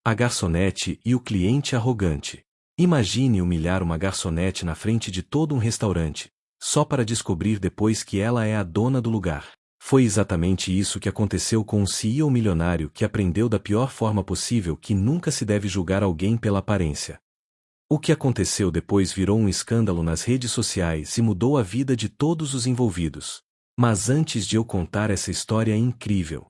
A garçonete e o cliente arrogante. Imagine humilhar uma garçonete na frente de todo um restaurante, só para descobrir depois que ela é a dona do lugar. Foi exatamente isso que aconteceu com um CEO milionário que aprendeu da pior forma possível que nunca se deve julgar alguém pela aparência. O que aconteceu depois virou um escândalo nas redes sociais e mudou a vida de todos os envolvidos. Mas antes de eu contar essa história incrível,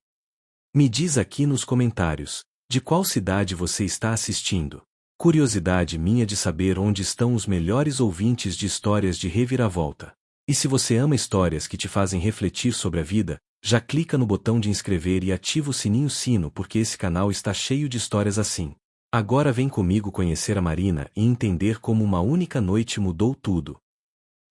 me diz aqui nos comentários, de qual cidade você está assistindo? Curiosidade minha de saber onde estão os melhores ouvintes de histórias de reviravolta. E se você ama histórias que te fazem refletir sobre a vida, já clica no botão de inscrever e ativa o sininho porque esse canal está cheio de histórias assim. Agora vem comigo conhecer a Marina e entender como uma única noite mudou tudo.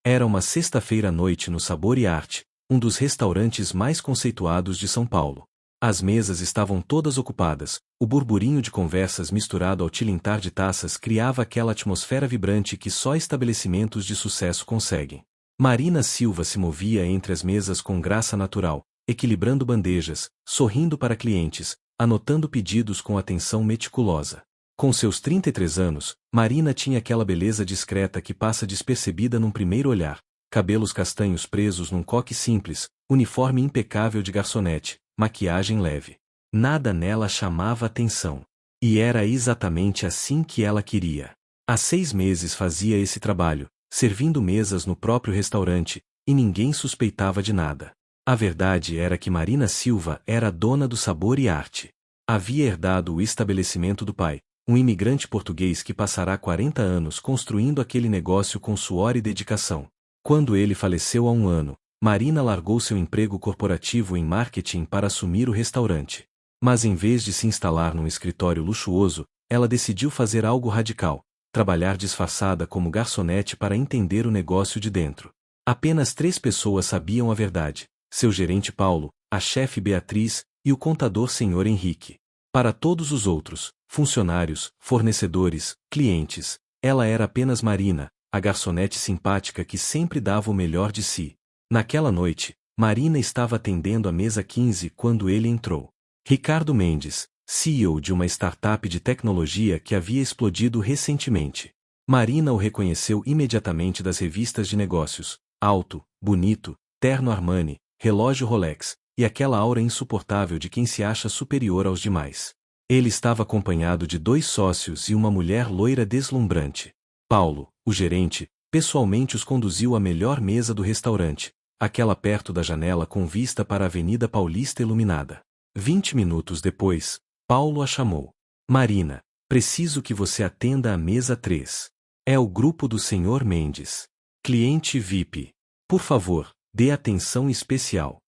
Era uma sexta-feira à noite no Sabor e Arte, um dos restaurantes mais conceituados de São Paulo. As mesas estavam todas ocupadas, o burburinho de conversas misturado ao tilintar de taças criava aquela atmosfera vibrante que só estabelecimentos de sucesso conseguem. Marina Silva se movia entre as mesas com graça natural, equilibrando bandejas, sorrindo para clientes, anotando pedidos com atenção meticulosa. Com seus 33 anos, Marina tinha aquela beleza discreta que passa despercebida num primeiro olhar, cabelos castanhos presos num coque simples, uniforme impecável de garçonete, maquiagem leve. Nada nela chamava atenção. E era exatamente assim que ela queria. Há 6 meses fazia esse trabalho, servindo mesas no próprio restaurante, e ninguém suspeitava de nada. A verdade era que Marina Silva era dona do Sabor e Arte. Havia herdado o estabelecimento do pai, um imigrante português que passará 40 anos construindo aquele negócio com suor e dedicação. Quando ele faleceu há um ano, Marina largou seu emprego corporativo em marketing para assumir o restaurante. Mas em vez de se instalar num escritório luxuoso, ela decidiu fazer algo radical: trabalhar disfarçada como garçonete para entender o negócio de dentro. Apenas 3 pessoas sabiam a verdade: seu gerente Paulo, a chefe Beatriz e o contador Sr. Henrique. Para todos os outros, funcionários, fornecedores, clientes, ela era apenas Marina, a garçonete simpática que sempre dava o melhor de si. Naquela noite, Marina estava atendendo a mesa 15 quando ele entrou. Ricardo Mendes, CEO de uma startup de tecnologia que havia explodido recentemente. Marina o reconheceu imediatamente das revistas de negócios: alto, bonito, terno Armani, relógio Rolex, e aquela aura insuportável de quem se acha superior aos demais. Ele estava acompanhado de 2 sócios e uma mulher loira deslumbrante. Paulo, o gerente, pessoalmente os conduziu à melhor mesa do restaurante, aquela perto da janela com vista para a Avenida Paulista iluminada. 20 minutos depois, Paulo a chamou. Marina, preciso que você atenda a mesa 3. É o grupo do Sr. Mendes. Cliente VIP. Por favor, dê atenção especial.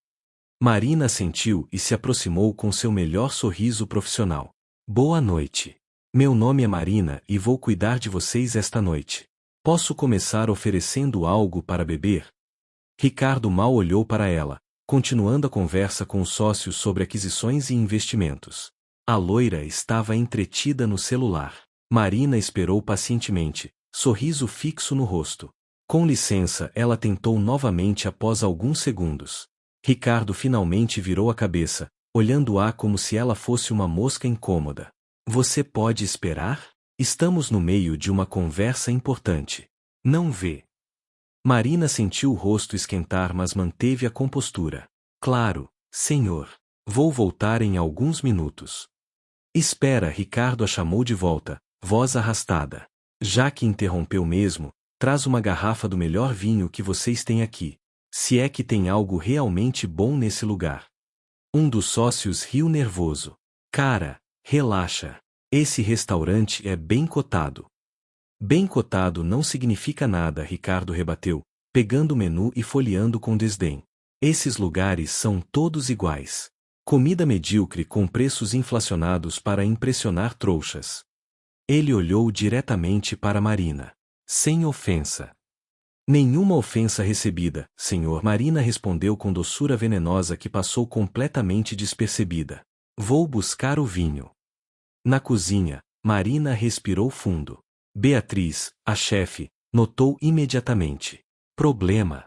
Marina assentiu e se aproximou com seu melhor sorriso profissional. Boa noite. Meu nome é Marina e vou cuidar de vocês esta noite. Posso começar oferecendo algo para beber? Ricardo mal olhou para ela, continuando a conversa com os sócios sobre aquisições e investimentos. A loira estava entretida no celular. Marina esperou pacientemente, sorriso fixo no rosto. Com licença, ela tentou novamente após alguns segundos. Ricardo finalmente virou a cabeça, olhando-a como se ela fosse uma mosca incômoda. Você pode esperar? Estamos no meio de uma conversa importante. Não vê? Marina sentiu o rosto esquentar, mas manteve a compostura. Claro, senhor. Vou voltar em alguns minutos. Espera, Ricardo a chamou de volta, voz arrastada. Já que interrompeu mesmo, traz uma garrafa do melhor vinho que vocês têm aqui. Se é que tem algo realmente bom nesse lugar. Um dos sócios riu nervoso. Cara, relaxa. Esse restaurante é bem cotado. Bem cotado não significa nada, Ricardo rebateu, pegando o menu e folheando com desdém. Esses lugares são todos iguais. Comida medíocre com preços inflacionados para impressionar trouxas. Ele olhou diretamente para Marina. Sem ofensa. Nenhuma ofensa recebida, senhor. Marina respondeu com doçura venenosa que passou completamente despercebida. Vou buscar o vinho. Na cozinha, Marina respirou fundo. Beatriz, a chefe, notou imediatamente. Problema.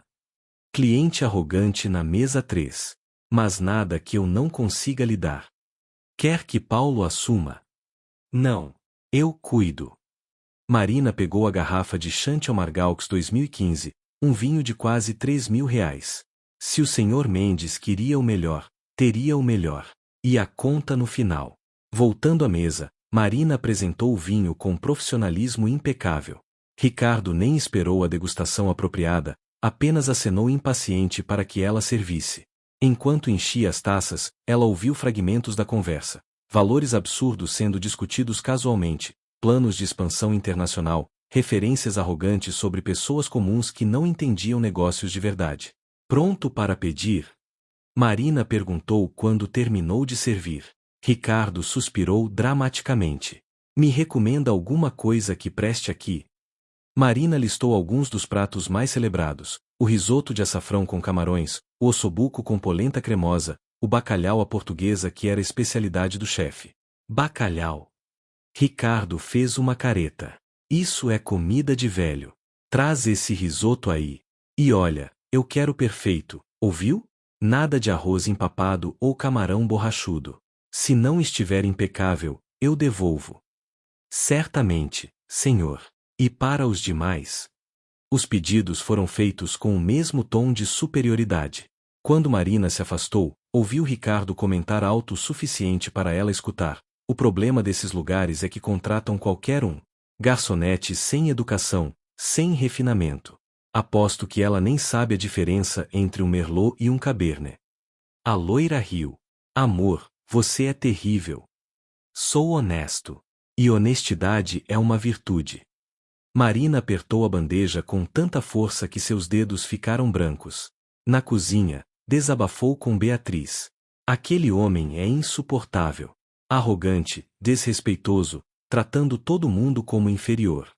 Cliente arrogante na mesa 3. Mas nada que eu não consiga lidar. Quer que Paulo assuma? Não. Eu cuido. Marina pegou a garrafa de Chantal Margalx 2015, um vinho de quase R$ 3.000. Se o Sr. Mendes queria o melhor, teria o melhor. E a conta no final. Voltando à mesa, Marina apresentou o vinho com profissionalismo impecável. Ricardo nem esperou a degustação apropriada, apenas acenou impaciente para que ela servisse. Enquanto enchia as taças, ela ouviu fragmentos da conversa. Valores absurdos sendo discutidos casualmente, planos de expansão internacional, referências arrogantes sobre pessoas comuns que não entendiam negócios de verdade. Pronto para pedir? Marina perguntou quando terminou de servir. Ricardo suspirou dramaticamente. Me recomenda alguma coisa que preste aqui? Marina listou alguns dos pratos mais celebrados: o risoto de açafrão com camarões, o ossobuco com polenta cremosa, o bacalhau à portuguesa que era especialidade do chefe. Bacalhau. Ricardo fez uma careta. Isso é comida de velho. Traz esse risoto aí. E olha, eu quero perfeito, ouviu? Nada de arroz empapado ou camarão borrachudo. Se não estiver impecável, eu devolvo. Certamente, senhor. E para os demais? Os pedidos foram feitos com o mesmo tom de superioridade. Quando Marina se afastou, ouviu Ricardo comentar alto o suficiente para ela escutar. O problema desses lugares é que contratam qualquer um. Garçonete sem educação, sem refinamento. Aposto que ela nem sabe a diferença entre um Merlot e um Cabernet. A loira riu. Amor, você é terrível. Sou honesto. E honestidade é uma virtude. Marina apertou a bandeja com tanta força que seus dedos ficaram brancos. Na cozinha, desabafou com Beatriz. Aquele homem é insuportável. Arrogante, desrespeitoso, tratando todo mundo como inferior.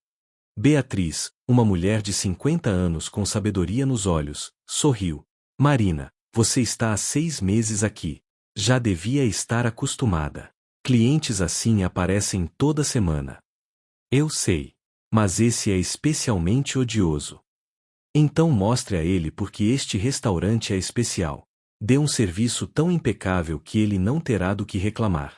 Beatriz, uma mulher de 50 anos com sabedoria nos olhos, sorriu. Marina, você está há 6 meses aqui. Já devia estar acostumada. Clientes assim aparecem toda semana. Eu sei. Mas esse é especialmente odioso. Então mostre a ele porque este restaurante é especial. Dê um serviço tão impecável que ele não terá do que reclamar.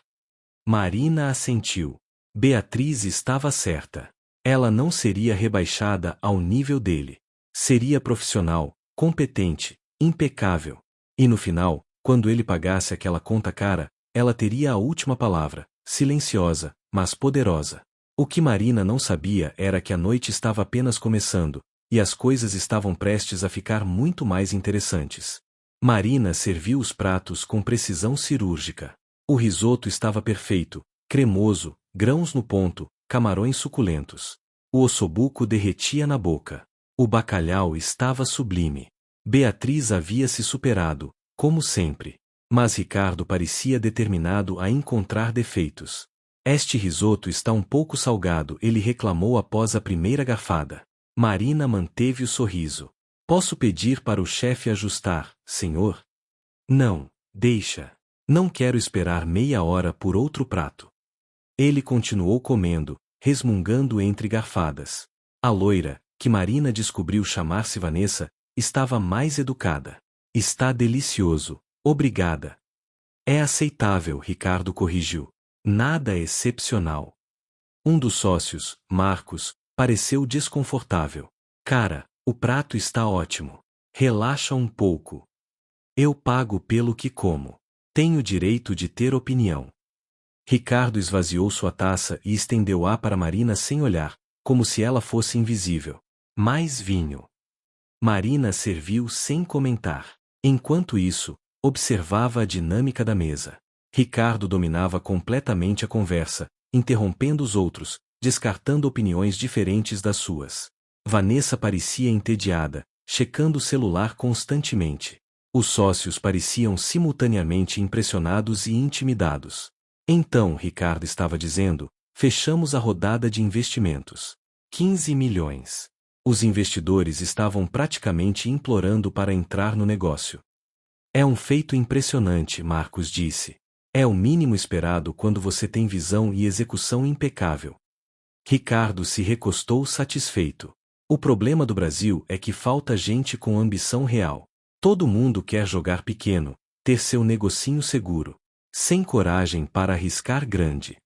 Marina assentiu. Beatriz estava certa. Ela não seria rebaixada ao nível dele. Seria profissional, competente, impecável. E no final, quando ele pagasse aquela conta cara, ela teria a última palavra, silenciosa, mas poderosa. O que Marina não sabia era que a noite estava apenas começando, e as coisas estavam prestes a ficar muito mais interessantes. Marina serviu os pratos com precisão cirúrgica. O risoto estava perfeito, cremoso, grãos no ponto, camarões suculentos. O ossobuco derretia na boca. O bacalhau estava sublime. Beatriz havia se superado, como sempre. Mas Ricardo parecia determinado a encontrar defeitos. Este risoto está um pouco salgado, ele reclamou após a primeira garfada. Marina manteve o sorriso. Posso pedir para o chefe ajustar, senhor? Não, deixa. Não quero esperar meia hora por outro prato. Ele continuou comendo, resmungando entre garfadas. A loira, que Marina descobriu chamar-se Vanessa, estava mais educada. Está delicioso, obrigada. É aceitável, Ricardo corrigiu. Nada excepcional. Um dos sócios, Marcos, pareceu desconfortável. Cara, o prato está ótimo. Relaxa um pouco. Eu pago pelo que como. Tenho direito de ter opinião. Ricardo esvaziou sua taça e estendeu-a para Marina sem olhar, como se ela fosse invisível. Mais vinho. Marina serviu sem comentar. Enquanto isso, observava a dinâmica da mesa. Ricardo dominava completamente a conversa, interrompendo os outros, descartando opiniões diferentes das suas. Vanessa parecia entediada, checando o celular constantemente. Os sócios pareciam simultaneamente impressionados e intimidados. Então Ricardo estava dizendo, fechamos a rodada de investimentos. 15 milhões. Os investidores estavam praticamente implorando para entrar no negócio. É um feito impressionante, Marcos disse. É o mínimo esperado quando você tem visão e execução impecável. Ricardo se recostou satisfeito. O problema do Brasil é que falta gente com ambição real. Todo mundo quer jogar pequeno, ter seu negocinho seguro, sem coragem para arriscar grande.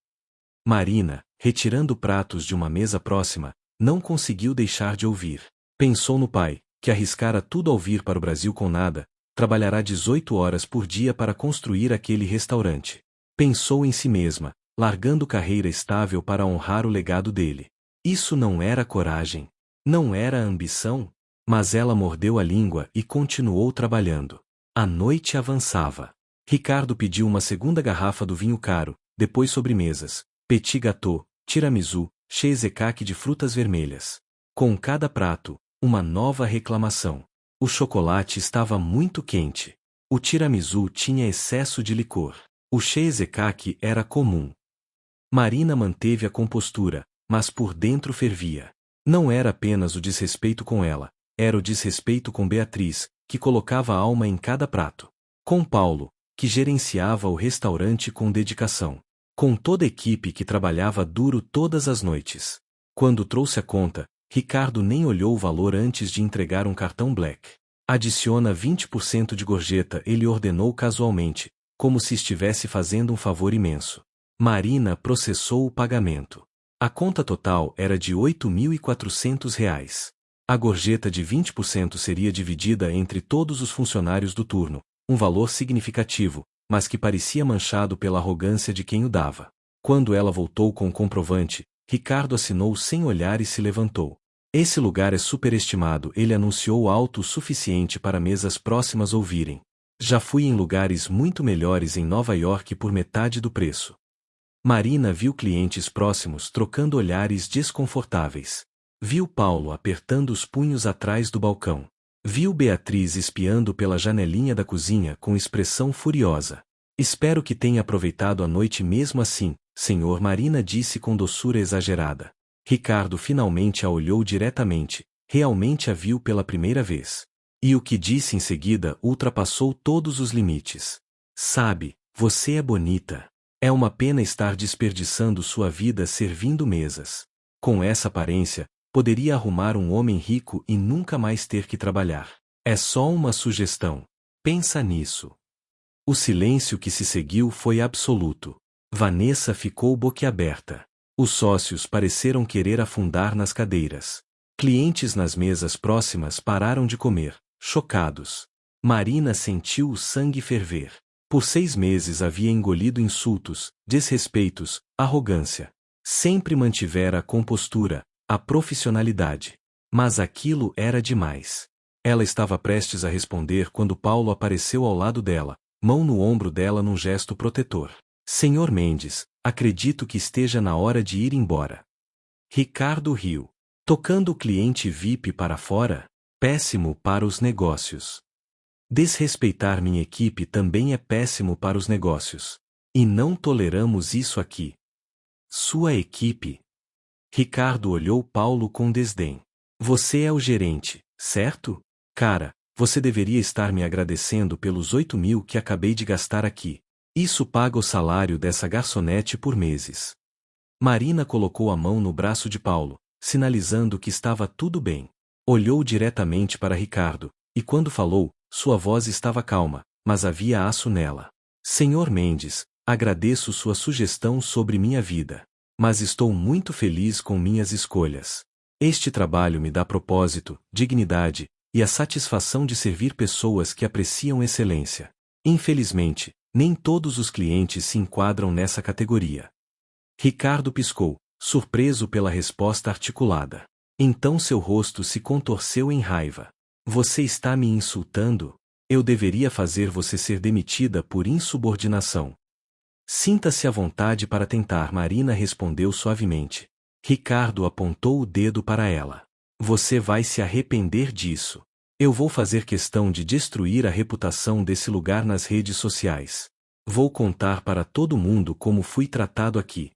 Marina, retirando pratos de uma mesa próxima, não conseguiu deixar de ouvir. Pensou no pai, que arriscara tudo ao vir para o Brasil com nada, trabalhará 18 horas por dia para construir aquele restaurante. Pensou em si mesma, largando carreira estável para honrar o legado dele. Isso não era coragem. Não era ambição. Mas ela mordeu a língua e continuou trabalhando. A noite avançava. Ricardo pediu uma segunda garrafa do vinho caro, depois sobremesas, petit gâteau, tiramisu, cheesecake de frutas vermelhas. Com cada prato, uma nova reclamação. O chocolate estava muito quente. O tiramisu tinha excesso de licor. O cheesecake era comum. Marina manteve a compostura, mas por dentro fervia. Não era apenas o desrespeito com ela, era o desrespeito com Beatriz, que colocava alma em cada prato. Com Paulo, que gerenciava o restaurante com dedicação. Com toda a equipe que trabalhava duro todas as noites. Quando trouxe a conta, Ricardo nem olhou o valor antes de entregar um cartão Black. Adiciona 20% de gorjeta, ele ordenou casualmente, como se estivesse fazendo um favor imenso. Marina processou o pagamento. A conta total era de R$ 8.400. A gorjeta de 20% seria dividida entre todos os funcionários do turno, um valor significativo, mas que parecia manchado pela arrogância de quem o dava. Quando ela voltou com o comprovante, Ricardo assinou sem olhar e se levantou. Esse lugar é superestimado, ele anunciou alto o suficiente para mesas próximas ouvirem. Já fui em lugares muito melhores em Nova York por metade do preço. Marina viu clientes próximos trocando olhares desconfortáveis. Viu Paulo apertando os punhos atrás do balcão. Viu Beatriz espiando pela janelinha da cozinha com expressão furiosa. Espero que tenha aproveitado a noite mesmo assim, senhor, Marina disse com doçura exagerada. Ricardo finalmente a olhou diretamente, realmente a viu pela primeira vez. E o que disse em seguida ultrapassou todos os limites. Sabe, você é bonita. É uma pena estar desperdiçando sua vida servindo mesas. Com essa aparência, poderia arrumar um homem rico e nunca mais ter que trabalhar. É só uma sugestão. Pensa nisso. O silêncio que se seguiu foi absoluto. Vanessa ficou boquiaberta. Os sócios pareceram querer afundar nas cadeiras. Clientes nas mesas próximas pararam de comer, chocados. Marina sentiu o sangue ferver. Por 6 meses havia engolido insultos, desrespeitos, arrogância. Sempre mantivera a compostura, a profissionalidade. Mas aquilo era demais. Ela estava prestes a responder quando Paulo apareceu ao lado dela, mão no ombro dela num gesto protetor. Senhor Mendes, acredito que esteja na hora de ir embora. Ricardo riu. Tocando o cliente VIP para fora? Péssimo para os negócios. Desrespeitar minha equipe também é péssimo para os negócios. E não toleramos isso aqui. Sua equipe? Ricardo olhou Paulo com desdém. Você é o gerente, certo? Cara, você deveria estar me agradecendo pelos 8.000 que acabei de gastar aqui. Isso paga o salário dessa garçonete por meses. Marina colocou a mão no braço de Paulo, sinalizando que estava tudo bem. Olhou diretamente para Ricardo, e quando falou, sua voz estava calma, mas havia aço nela. Senhor Mendes, agradeço sua sugestão sobre minha vida. Mas estou muito feliz com minhas escolhas. Este trabalho me dá propósito, dignidade, e a satisfação de servir pessoas que apreciam excelência. Infelizmente, nem todos os clientes se enquadram nessa categoria. Ricardo piscou, surpreso pela resposta articulada. Então seu rosto se contorceu em raiva. Você está me insultando? Eu deveria fazer você ser demitida por insubordinação. Sinta-se à vontade para tentar, Marina respondeu suavemente. Ricardo apontou o dedo para ela. Você vai se arrepender disso. Eu vou fazer questão de destruir a reputação desse lugar nas redes sociais. Vou contar para todo mundo como fui tratado aqui.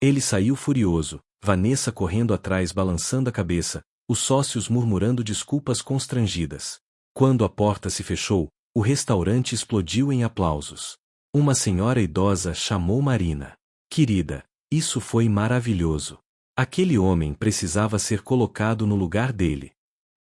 Ele saiu furioso, Vanessa correndo atrás balançando a cabeça, os sócios murmurando desculpas constrangidas. Quando a porta se fechou, o restaurante explodiu em aplausos. Uma senhora idosa chamou Marina. Querida, isso foi maravilhoso. Aquele homem precisava ser colocado no lugar dele.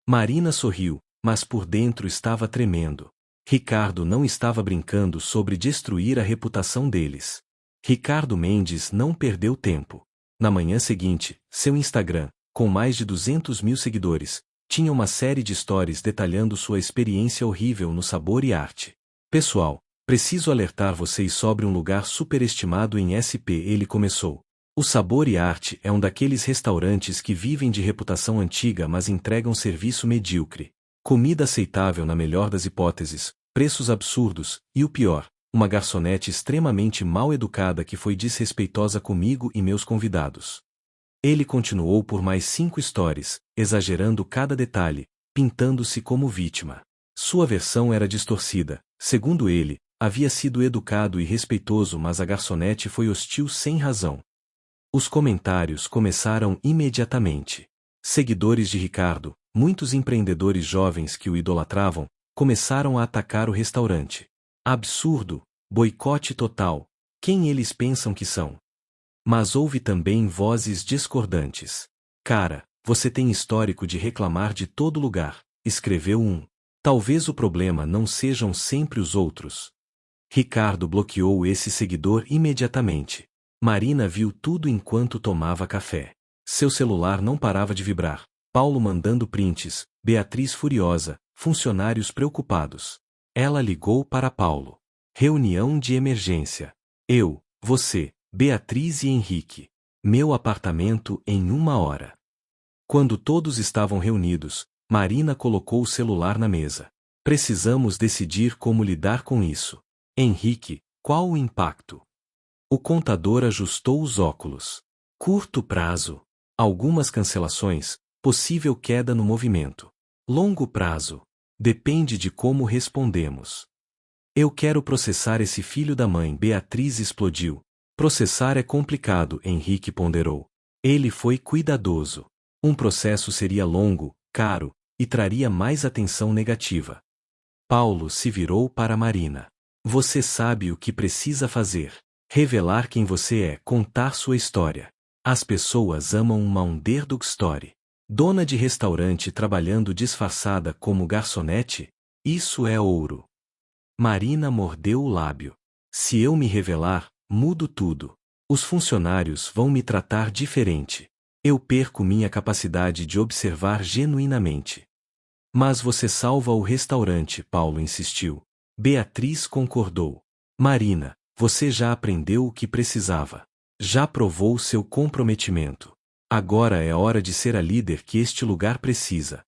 Marina sorriu, mas por dentro estava tremendo. Ricardo não estava brincando sobre destruir a reputação deles. Ricardo Mendes não perdeu tempo. Na manhã seguinte, seu Instagram, com mais de 200 mil seguidores, tinha uma série de stories detalhando sua experiência horrível no Sabor e Arte. Pessoal, preciso alertar vocês sobre um lugar superestimado em SP. Ele começou. O Sabor e Arte é um daqueles restaurantes que vivem de reputação antiga mas entregam serviço medíocre. Comida aceitável na melhor das hipóteses, preços absurdos, e o pior, uma garçonete extremamente mal educada que foi desrespeitosa comigo e meus convidados. Ele continuou por mais 5 stories, exagerando cada detalhe, pintando-se como vítima. Sua versão era distorcida. Segundo ele, havia sido educado e respeitoso, mas a garçonete foi hostil sem razão. Os comentários começaram imediatamente. Seguidores de Ricardo, muitos empreendedores jovens que o idolatravam, começaram a atacar o restaurante. Absurdo, boicote total, quem eles pensam que são? Mas houve também vozes discordantes. Cara, você tem histórico de reclamar de todo lugar, escreveu um. Talvez o problema não sejam sempre os outros. Ricardo bloqueou esse seguidor imediatamente. Marina viu tudo enquanto tomava café. Seu celular não parava de vibrar. Paulo mandando prints, Beatriz furiosa, funcionários preocupados. Ela ligou para Paulo. Reunião de emergência. Eu, você, Beatriz e Henrique. Meu apartamento em 1 hora. Quando todos estavam reunidos, Marina colocou o celular na mesa. Precisamos decidir como lidar com isso. Henrique, qual o impacto? O contador ajustou os óculos. Curto prazo. Algumas cancelações, possível queda no movimento. Longo prazo. Depende de como respondemos. Eu quero processar esse filho da mãe. Beatriz explodiu. Processar é complicado, Henrique ponderou. Ele foi cuidadoso. Um processo seria longo, caro, e traria mais atenção negativa. Paulo se virou para Marina. Você sabe o que precisa fazer. Revelar quem você é, contar sua história. As pessoas amam uma underdog story. Dona de restaurante trabalhando disfarçada como garçonete? Isso é ouro. Marina mordeu o lábio. Se eu me revelar, mudo tudo. Os funcionários vão me tratar diferente. Eu perco minha capacidade de observar genuinamente. Mas você salva o restaurante, Paulo insistiu. Beatriz concordou. Marina, você já aprendeu o que precisava. Já provou seu comprometimento. Agora é hora de ser a líder que este lugar precisa.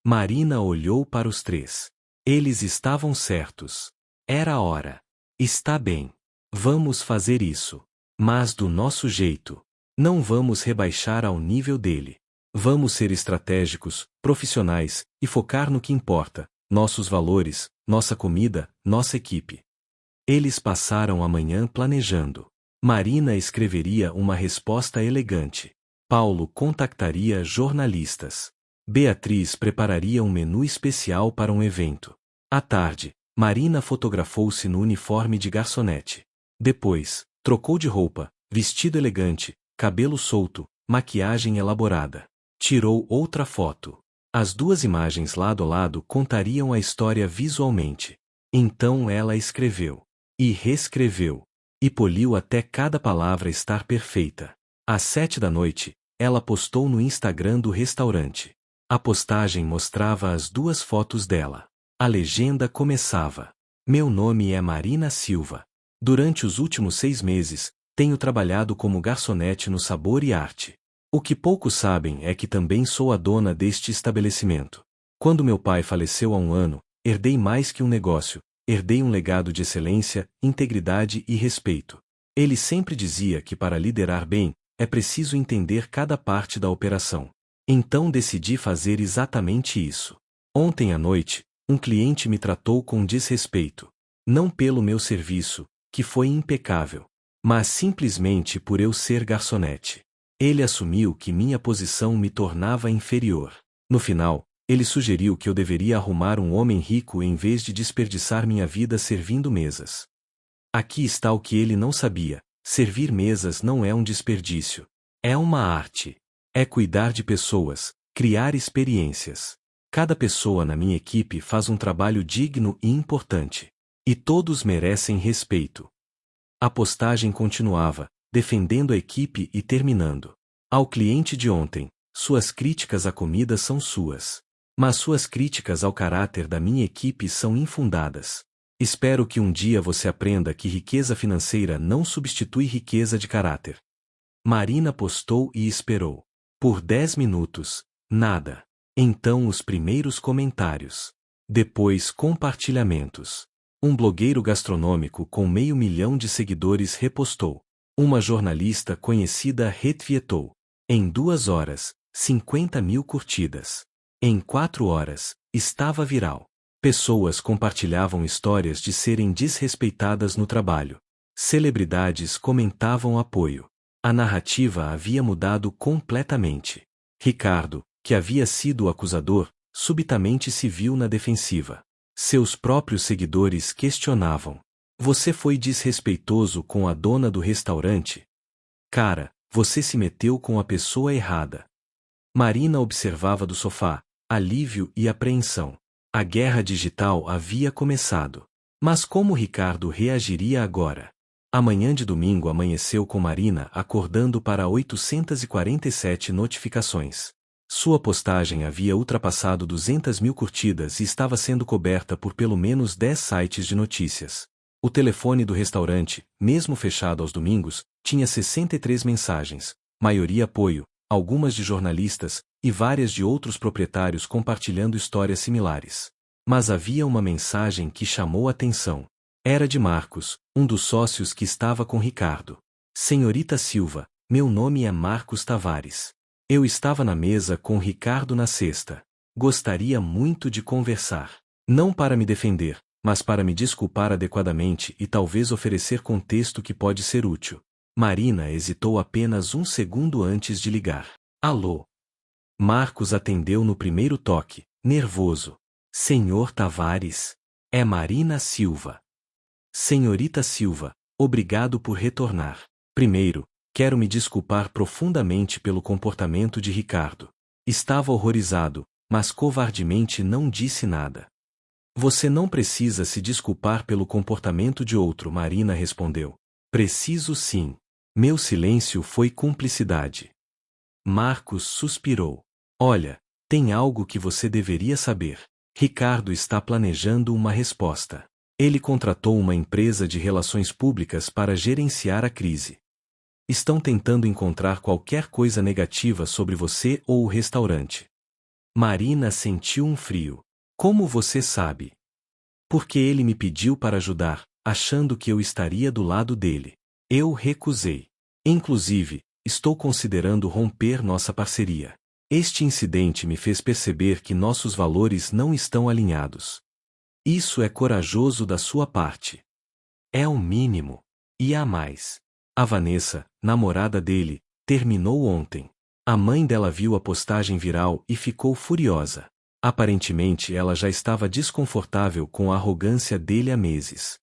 Marina olhou para os três. Eles estavam certos. Era a hora. Está bem. Vamos fazer isso. Mas do nosso jeito. Não vamos rebaixar ao nível dele. Vamos ser estratégicos, profissionais, e focar no que importa, nossos valores, nossa comida, nossa equipe. Eles passaram a manhã planejando. Marina escreveria uma resposta elegante. Paulo contactaria jornalistas. Beatriz prepararia um menu especial para um evento. À tarde, Marina fotografou-se no uniforme de garçonete. Depois, trocou de roupa, vestido elegante, cabelo solto, maquiagem elaborada. Tirou outra foto. As duas imagens lado a lado contariam a história visualmente. Então ela escreveu. E reescreveu. E poliu até cada palavra estar perfeita. Às 7 da noite, ela postou no Instagram do restaurante. A postagem mostrava as duas fotos dela. A legenda começava. Meu nome é Marina Silva. Durante os últimos 6 meses, tenho trabalhado como garçonete no Sabor e Arte. O que poucos sabem é que também sou a dona deste estabelecimento. Quando meu pai faleceu há 1 ano, herdei mais que um negócio. Herdei um legado de excelência, integridade e respeito. Ele sempre dizia que para liderar bem, é preciso entender cada parte da operação. Então decidi fazer exatamente isso. Ontem à noite, um cliente me tratou com desrespeito. Não pelo meu serviço, que foi impecável, mas simplesmente por eu ser garçonete. Ele assumiu que minha posição me tornava inferior. No final, ele sugeriu que eu deveria arrumar um homem rico em vez de desperdiçar minha vida servindo mesas. Aqui está o que ele não sabia: servir mesas não é um desperdício. É uma arte. É cuidar de pessoas, criar experiências. Cada pessoa na minha equipe faz um trabalho digno e importante. E todos merecem respeito. A postagem continuava, defendendo a equipe e terminando. Ao cliente de ontem, suas críticas à comida são suas. Mas suas críticas ao caráter da minha equipe são infundadas. Espero que um dia você aprenda que riqueza financeira não substitui riqueza de caráter. Marina postou e esperou. Por 10 minutos, nada. Então os primeiros comentários. Depois compartilhamentos. Um blogueiro gastronômico com 500.000 de seguidores repostou. Uma jornalista conhecida retweetou. Em 2 horas, 50.000 curtidas. Em 4 horas, estava viral. Pessoas compartilhavam histórias de serem desrespeitadas no trabalho. Celebridades comentavam apoio. A narrativa havia mudado completamente. Ricardo, que havia sido o acusador, subitamente se viu na defensiva. Seus próprios seguidores questionavam. Você foi desrespeitoso com a dona do restaurante? Cara, você se meteu com a pessoa errada. Marina observava do sofá, alívio e apreensão. A guerra digital havia começado. Mas como Ricardo reagiria agora? A manhã de domingo amanheceu com Marina acordando para 847 notificações. Sua postagem havia ultrapassado 200.000 curtidas e estava sendo coberta por pelo menos 10 sites de notícias. O telefone do restaurante, mesmo fechado aos domingos, tinha 63 mensagens, maioria apoio, algumas de jornalistas, e várias de outros proprietários compartilhando histórias similares. Mas havia uma mensagem que chamou atenção. Era de Marcos, um dos sócios que estava com Ricardo. Senhorita Silva, meu nome é Marcos Tavares. Eu estava na mesa com Ricardo na sexta. Gostaria muito de conversar. Não para me defender, mas para me desculpar adequadamente e talvez oferecer contexto que pode ser útil. Marina hesitou apenas um segundo antes de ligar. Alô? Marcos atendeu no primeiro toque, nervoso. Senhor Tavares? É Marina Silva. Senhorita Silva, obrigado por retornar. Primeiro, quero me desculpar profundamente pelo comportamento de Ricardo. Estava horrorizado, mas covardemente não disse nada. Você não precisa se desculpar pelo comportamento de outro, Marina respondeu. Preciso sim. Meu silêncio foi cumplicidade. Marcos suspirou. Olha, tem algo que você deveria saber. Ricardo está planejando uma resposta. Ele contratou uma empresa de relações públicas para gerenciar a crise. Estão tentando encontrar qualquer coisa negativa sobre você ou o restaurante. Marina sentiu um frio. Como você sabe? Porque ele me pediu para ajudar, achando que eu estaria do lado dele. Eu recusei. Inclusive, estou considerando romper nossa parceria. Este incidente me fez perceber que nossos valores não estão alinhados. Isso é corajoso da sua parte. É o mínimo. E há mais. A Vanessa, namorada dele, terminou ontem. A mãe dela viu a postagem viral e ficou furiosa. Aparentemente ela já estava desconfortável com a arrogância dele há meses.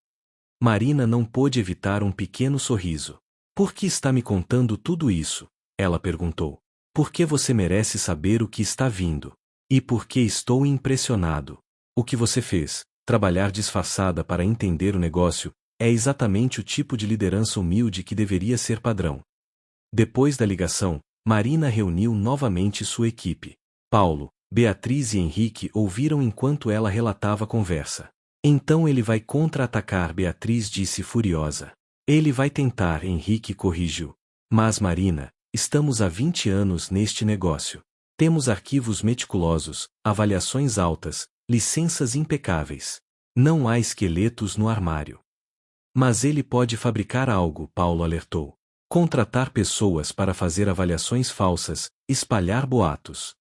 Marina não pôde evitar um pequeno sorriso. Por que está me contando tudo isso? Ela perguntou. Porque você merece saber o que está vindo. E porque estou impressionado. O que você fez, trabalhar disfarçada para entender o negócio, é exatamente o tipo de liderança humilde que deveria ser padrão. Depois da ligação, Marina reuniu novamente sua equipe. Paulo, Beatriz e Henrique ouviram enquanto ela relatava a conversa. Então ele vai contra-atacar, Beatriz disse furiosa. Ele vai tentar, Henrique corrigiu. Mas Marina, estamos há 20 anos neste negócio. Temos arquivos meticulosos, avaliações altas, licenças impecáveis. Não há esqueletos no armário. Mas ele pode fabricar algo, Paulo alertou. Contratar pessoas para fazer avaliações falsas, espalhar boatos.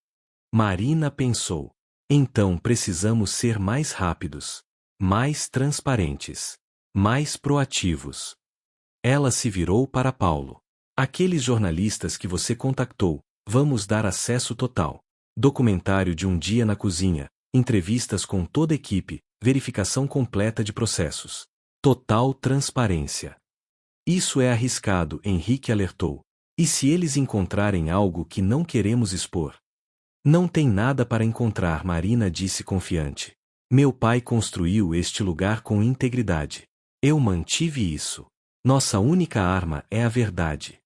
Marina pensou. Então precisamos ser mais rápidos, mais transparentes, mais proativos. Ela se virou para Paulo. Aqueles jornalistas que você contactou, vamos dar acesso total. Documentário de um dia na cozinha, entrevistas com toda a equipe, verificação completa de processos. Total transparência. Isso é arriscado, Henrique alertou. E se eles encontrarem algo que não queremos expor? Não tem nada para encontrar, Marina disse confiante. Meu pai construiu este lugar com integridade. Eu mantive isso. Nossa única arma é a verdade.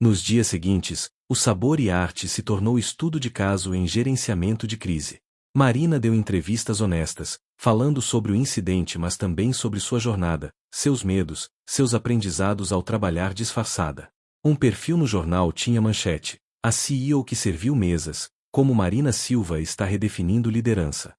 Nos dias seguintes, o Sabor e Arte se tornou estudo de caso em gerenciamento de crise. Marina deu entrevistas honestas, falando sobre o incidente mas também sobre sua jornada, seus medos, seus aprendizados ao trabalhar disfarçada. Um perfil no jornal tinha manchete: a CEO que serviu mesas, como Marina Silva está redefinindo liderança.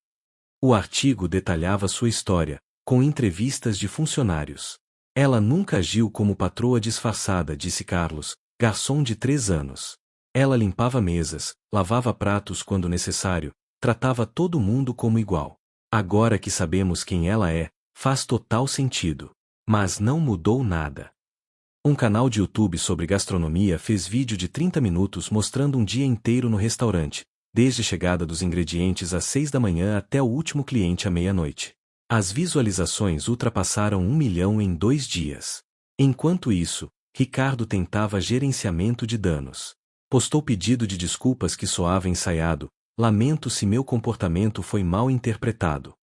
O artigo detalhava sua história, com entrevistas de funcionários. Ela nunca agiu como patroa disfarçada, disse Carlos, garçom de 3 anos. Ela limpava mesas, lavava pratos quando necessário, tratava todo mundo como igual. Agora que sabemos quem ela é, faz total sentido. Mas não mudou nada. Um canal de YouTube sobre gastronomia fez vídeo de 30 minutos mostrando um dia inteiro no restaurante, desde a chegada dos ingredientes às 6 da manhã até o último cliente à meia-noite. As visualizações ultrapassaram 1 milhão em 2 dias. Enquanto isso, Ricardo tentava gerenciamento de danos. Postou pedido de desculpas que soava ensaiado: lamento se meu comportamento foi mal interpretado.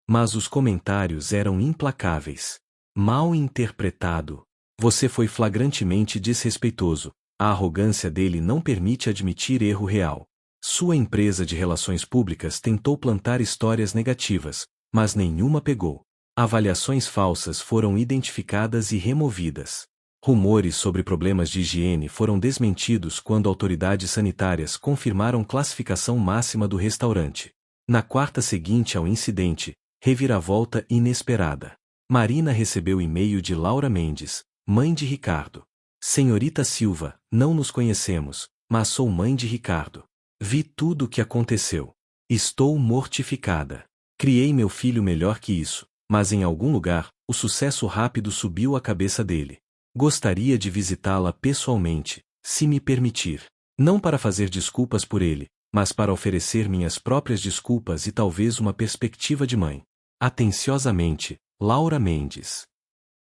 Mas os comentários eram implacáveis. Mal interpretado. Você foi flagrantemente desrespeitoso. A arrogância dele não permite admitir erro real. Sua empresa de relações públicas tentou plantar histórias negativas, mas nenhuma pegou. Avaliações falsas foram identificadas e removidas. Rumores sobre problemas de higiene foram desmentidos quando autoridades sanitárias confirmaram classificação máxima do restaurante. Na quarta seguinte ao incidente, reviravolta inesperada. Marina recebeu e-mail de Laura Mendes, mãe de Ricardo. Senhorita Silva, não nos conhecemos, mas sou mãe de Ricardo. Vi tudo o que aconteceu. Estou mortificada. Criei meu filho melhor que isso, mas em algum lugar, o sucesso rápido subiu à cabeça dele. Gostaria de visitá-la pessoalmente, se me permitir. Não para fazer desculpas por ele, mas para oferecer minhas próprias desculpas e talvez uma perspectiva de mãe. Atenciosamente, Laura Mendes.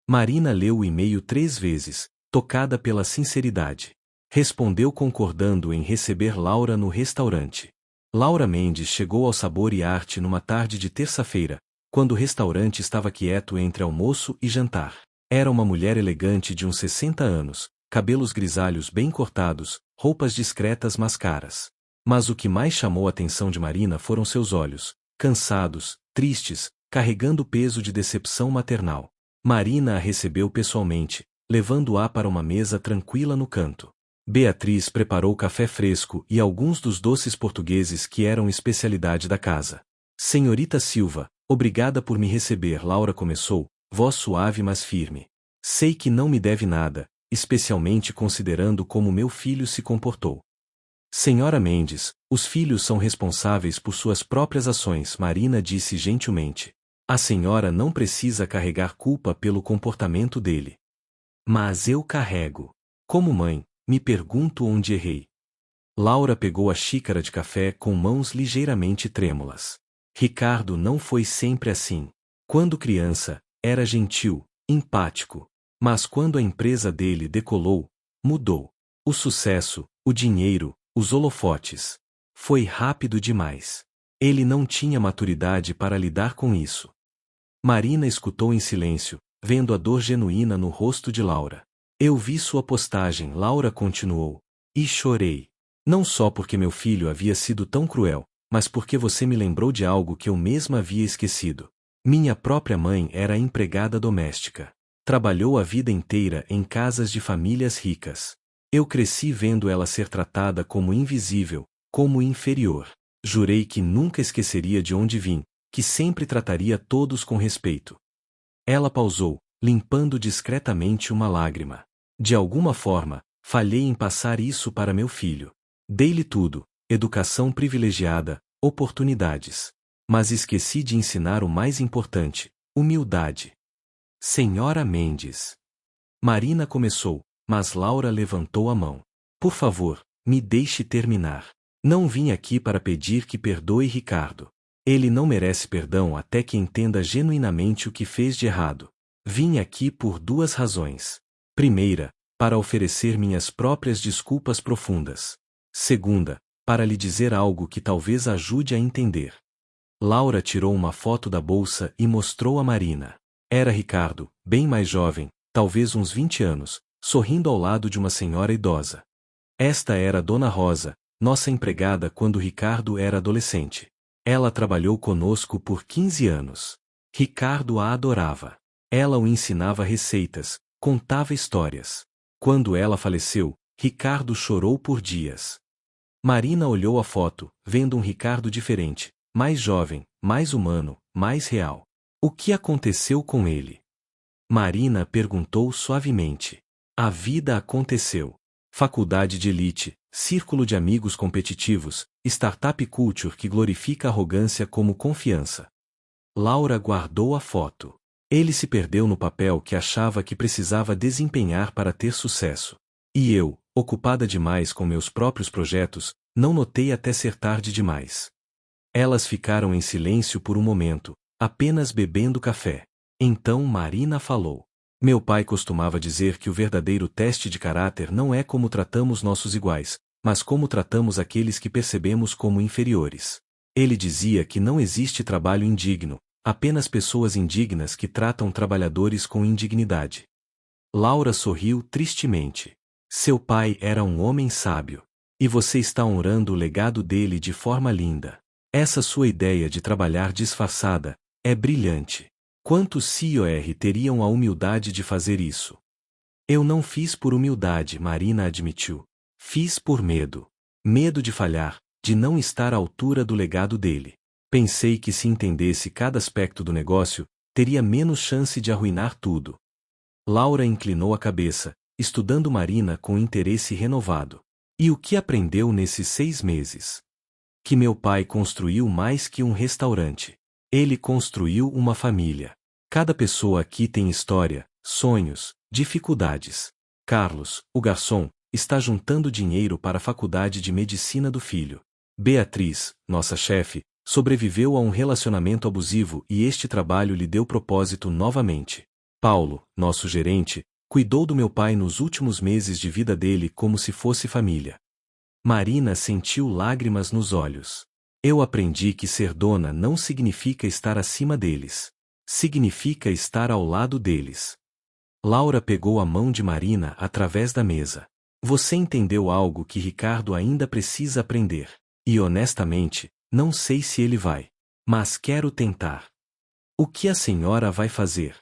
Marina leu o e-mail 3 vezes, tocada pela sinceridade. Respondeu concordando em receber Laura no restaurante. Laura Mendes chegou ao Sabor e Arte numa tarde de terça-feira, quando o restaurante estava quieto entre almoço e jantar. Era uma mulher elegante de uns 60 anos, cabelos grisalhos bem cortados, roupas discretas mas caras. Mas o que mais chamou a atenção de Marina foram seus olhos, cansados, tristes, carregando o peso de decepção maternal. Marina a recebeu pessoalmente, levando-a para uma mesa tranquila no canto. Beatriz preparou café fresco e alguns dos doces portugueses que eram especialidade da casa. Senhorita Silva, obrigada por me receber. Laura começou, voz suave mas firme. Sei que não me deve nada, especialmente considerando como meu filho se comportou. Senhora Mendes, os filhos são responsáveis por suas próprias ações, Marina disse gentilmente. A senhora não precisa carregar culpa pelo comportamento dele. Mas eu carrego. Como mãe, me pergunto onde errei. Laura pegou a xícara de café com mãos ligeiramente trêmulas. Ricardo não foi sempre assim. Quando criança, era gentil, empático. Mas quando a empresa dele decolou, mudou. O sucesso, o dinheiro, os holofotes. Foi rápido demais. Ele não tinha maturidade para lidar com isso. Marina escutou em silêncio, vendo a dor genuína no rosto de Laura. Eu vi sua postagem, Laura continuou. E chorei. Não só porque meu filho havia sido tão cruel, mas porque você me lembrou de algo que eu mesma havia esquecido. Minha própria mãe era empregada doméstica. Trabalhou a vida inteira em casas de famílias ricas. Eu cresci vendo ela ser tratada como invisível, como inferior. Jurei que nunca esqueceria de onde vim, que sempre trataria todos com respeito. Ela pausou, limpando discretamente uma lágrima. De alguma forma, falhei em passar isso para meu filho. Dei-lhe tudo, educação privilegiada, oportunidades. Mas esqueci de ensinar o mais importante, humildade. Senhora Mendes. Marina começou, mas Laura levantou a mão. Por favor, me deixe terminar. Não vim aqui para pedir que perdoe Ricardo. Ele não merece perdão até que entenda genuinamente o que fez de errado. Vim aqui por 2 razões. Primeira, para oferecer minhas próprias desculpas profundas. Segunda, para lhe dizer algo que talvez ajude a entender. Laura tirou uma foto da bolsa e mostrou a Marina. Era Ricardo, bem mais jovem, talvez uns 20 anos, sorrindo ao lado de uma senhora idosa. Esta era Dona Rosa, nossa empregada quando Ricardo era adolescente. Ela trabalhou conosco por 15 anos. Ricardo a adorava. Ela o ensinava receitas, contava histórias. Quando ela faleceu, Ricardo chorou por dias. Marina olhou a foto, vendo um Ricardo diferente, mais jovem, mais humano, mais real. O que aconteceu com ele? Marina perguntou suavemente. A vida aconteceu. Faculdade de elite, círculo de amigos competitivos, startup culture que glorifica a arrogância como confiança. Laura guardou a foto. Ele se perdeu no papel que achava que precisava desempenhar para ter sucesso. E eu, ocupada demais com meus próprios projetos, não notei até ser tarde demais. Elas ficaram em silêncio por um momento, apenas bebendo café. Então Marina falou. Meu pai costumava dizer que o verdadeiro teste de caráter não é como tratamos nossos iguais, mas como tratamos aqueles que percebemos como inferiores. Ele dizia que não existe trabalho indigno, apenas pessoas indignas que tratam trabalhadores com indignidade. Laura sorriu tristemente. Seu pai era um homem sábio. E você está honrando o legado dele de forma linda. Essa sua ideia de trabalhar disfarçada é brilhante. Quantos CEOs teriam a humildade de fazer isso? Eu não fiz por humildade, Marina admitiu. Fiz por medo. Medo de falhar, de não estar à altura do legado dele. Pensei que se entendesse cada aspecto do negócio, teria menos chance de arruinar tudo. Laura inclinou a cabeça, estudando Marina com interesse renovado. E o que aprendeu nesses 6 meses? Que meu pai construiu mais que um restaurante. Ele construiu uma família. Cada pessoa aqui tem história, sonhos, dificuldades. Carlos, o garçom, está juntando dinheiro para a faculdade de medicina do filho. Beatriz, nossa chefe, sobreviveu a um relacionamento abusivo e este trabalho lhe deu propósito novamente. Paulo, nosso gerente, cuidou do meu pai nos últimos meses de vida dele como se fosse família. Marina sentiu lágrimas nos olhos. Eu aprendi que ser dona não significa estar acima deles. Significa estar ao lado deles. Laura pegou a mão de Marina através da mesa. Você entendeu algo que Ricardo ainda precisa aprender. E honestamente, não sei se ele vai. Mas quero tentar. O que a senhora vai fazer?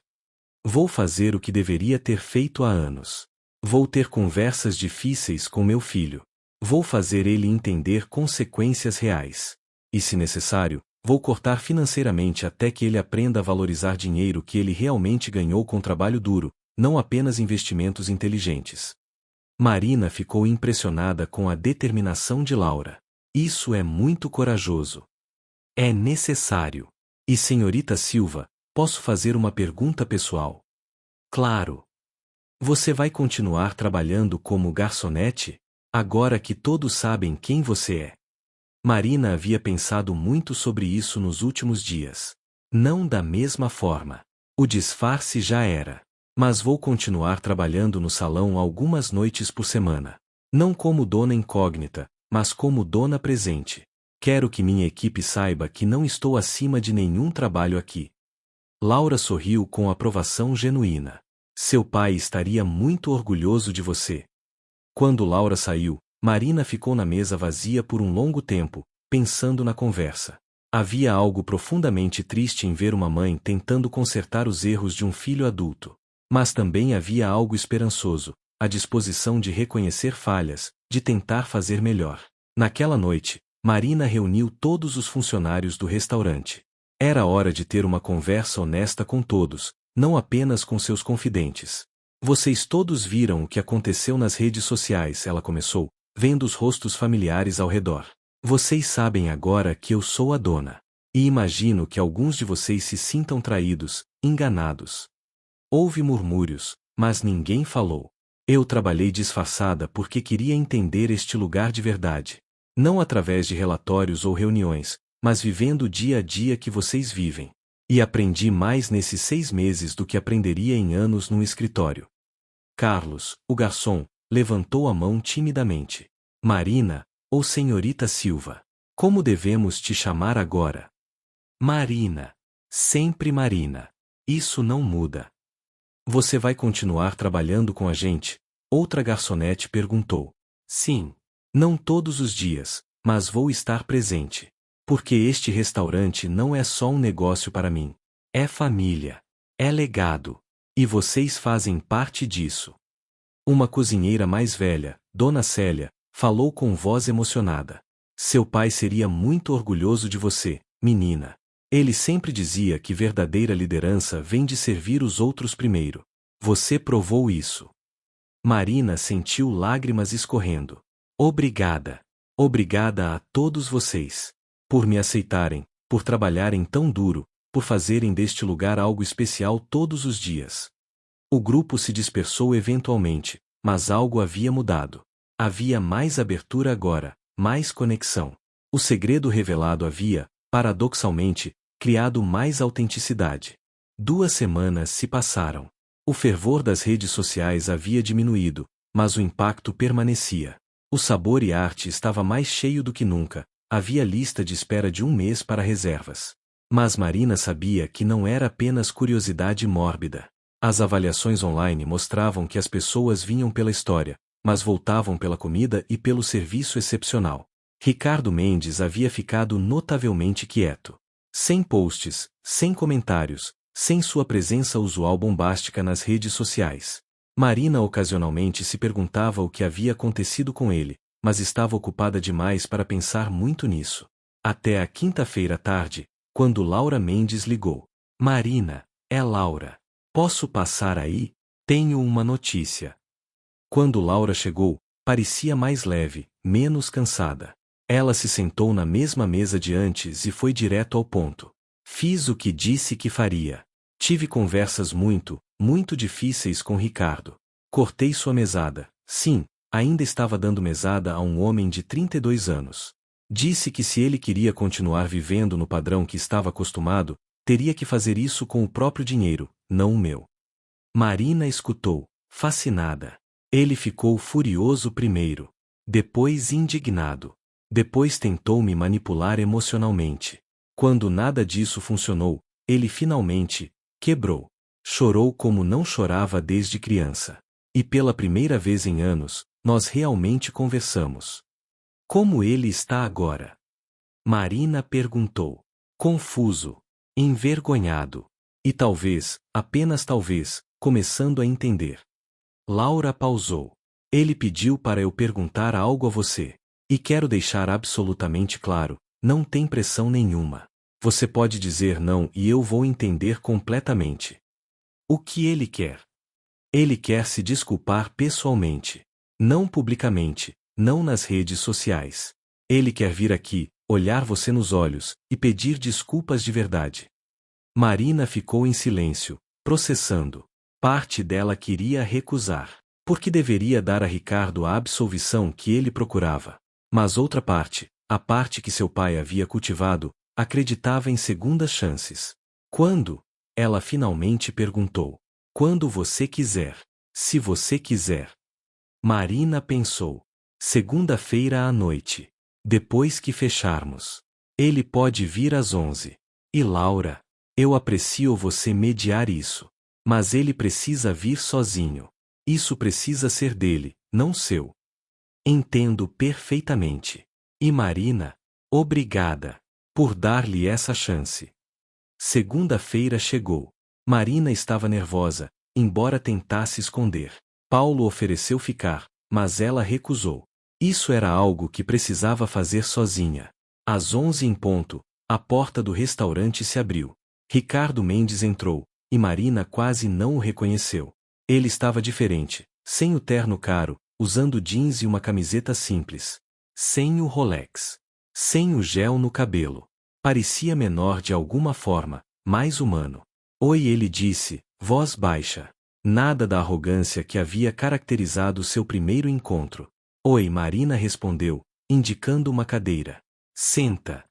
Vou fazer o que deveria ter feito há anos. Vou ter conversas difíceis com meu filho. Vou fazer ele entender consequências reais. E se necessário, vou cortar financeiramente até que ele aprenda a valorizar dinheiro que ele realmente ganhou com trabalho duro, não apenas investimentos inteligentes. Marina ficou impressionada com a determinação de Laura. Isso é muito corajoso. É necessário. E senhorita Silva, posso fazer uma pergunta pessoal? Claro. Você vai continuar trabalhando como garçonete? Agora que todos sabem quem você é. Marina havia pensado muito sobre isso nos últimos dias. Não da mesma forma. O disfarce já era. Mas vou continuar trabalhando no salão algumas noites por semana. Não como dona incógnita, mas como dona presente. Quero que minha equipe saiba que não estou acima de nenhum trabalho aqui. Laura sorriu com aprovação genuína. Seu pai estaria muito orgulhoso de você. Quando Laura saiu, Marina ficou na mesa vazia por um longo tempo, pensando na conversa. Havia algo profundamente triste em ver uma mãe tentando consertar os erros de um filho adulto. Mas também havia algo esperançoso, a disposição de reconhecer falhas, de tentar fazer melhor. Naquela noite, Marina reuniu todos os funcionários do restaurante. Era hora de ter uma conversa honesta com todos, não apenas com seus confidentes. Vocês todos viram o que aconteceu nas redes sociais, ela começou, vendo os rostos familiares ao redor. Vocês sabem agora que eu sou a dona. E imagino que alguns de vocês se sintam traídos, enganados. Houve murmúrios, mas ninguém falou. Eu trabalhei disfarçada porque queria entender este lugar de verdade. Não através de relatórios ou reuniões, mas vivendo o dia a dia que vocês vivem. E aprendi mais nesses 6 meses do que aprenderia em anos num escritório. Carlos, o garçom, levantou a mão timidamente. Marina, ou senhorita Silva. Como devemos te chamar agora? Marina. Sempre Marina. Isso não muda. Você vai continuar trabalhando com a gente? Outra garçonete perguntou. Sim. Não todos os dias, mas vou estar presente. Porque este restaurante não é só um negócio para mim. É família. É legado. E vocês fazem parte disso. Uma cozinheira mais velha, Dona Célia, falou com voz emocionada. Seu pai seria muito orgulhoso de você, menina. Ele sempre dizia que verdadeira liderança vem de servir os outros primeiro. Você provou isso. Marina sentiu lágrimas escorrendo. Obrigada. Obrigada a todos vocês. Por me aceitarem, por trabalharem tão duro, por fazerem deste lugar algo especial todos os dias. O grupo se dispersou eventualmente, mas algo havia mudado. Havia mais abertura agora, mais conexão. O segredo revelado havia, paradoxalmente, criado mais autenticidade. 2 semanas se passaram. O fervor das redes sociais havia diminuído, mas o impacto permanecia. O Sabor e Arte estava mais cheio do que nunca, havia lista de espera de 1 mês para reservas. Mas Marina sabia que não era apenas curiosidade mórbida. As avaliações online mostravam que as pessoas vinham pela história, mas voltavam pela comida e pelo serviço excepcional. Ricardo Mendes havia ficado notavelmente quieto. Sem posts, sem comentários, sem sua presença usual bombástica nas redes sociais. Marina ocasionalmente se perguntava o que havia acontecido com ele, mas estava ocupada demais para pensar muito nisso. Até a quinta-feira à tarde, quando Laura Mendes ligou. Marina, é Laura. Posso passar aí? Tenho uma notícia. Quando Laura chegou, parecia mais leve, menos cansada. Ela se sentou na mesma mesa de antes e foi direto ao ponto. Fiz o que disse que faria. Tive conversas muito difíceis com Ricardo. Cortei sua mesada. Sim, ainda estava dando mesada a um homem de 32 anos. Disse que se ele queria continuar vivendo no padrão que estava acostumado, teria que fazer isso com o próprio dinheiro, não o meu. Marina escutou, fascinada. Ele ficou furioso primeiro. Depois indignado. Depois tentou me manipular emocionalmente. Quando nada disso funcionou, ele finalmente quebrou. Chorou como não chorava desde criança. E pela primeira vez em anos, nós realmente conversamos. Como ele está agora? Marina perguntou. Confuso. Envergonhado. E talvez, apenas talvez, começando a entender. Laura pausou. Ele pediu para eu perguntar algo a você. E quero deixar absolutamente claro, não tem pressão nenhuma. Você pode dizer não e eu vou entender completamente. O que ele quer? Ele quer se desculpar pessoalmente. Não publicamente, não nas redes sociais. Ele quer vir aqui, olhar você nos olhos, e pedir desculpas de verdade. Marina ficou em silêncio, processando. Parte dela queria recusar, porque deveria dar a Ricardo a absolvição que ele procurava. Mas outra parte, a parte que seu pai havia cultivado, acreditava em segundas chances. Quando? Ela finalmente perguntou. Quando você quiser. Se você quiser. Marina pensou. Segunda-feira à noite. Depois que fecharmos. Ele pode vir às 11. E Laura? Eu aprecio você mediar isso. Mas ele precisa vir sozinho. Isso precisa ser dele, não seu. Entendo perfeitamente. E Marina? Obrigada. Por dar-lhe essa chance. Segunda-feira chegou. Marina estava nervosa, embora tentasse esconder. Paulo ofereceu ficar, mas ela recusou. Isso era algo que precisava fazer sozinha. Às 11 em ponto, a porta do restaurante se abriu. Ricardo Mendes entrou, e Marina quase não o reconheceu. Ele estava diferente, sem o terno caro, usando jeans e uma camiseta simples. Sem o Rolex. Sem o gel no cabelo. Parecia menor de alguma forma, mais humano. Oi, ele disse, voz baixa. Nada da arrogância que havia caracterizado seu primeiro encontro. Oi, Marina respondeu, indicando uma cadeira. Senta.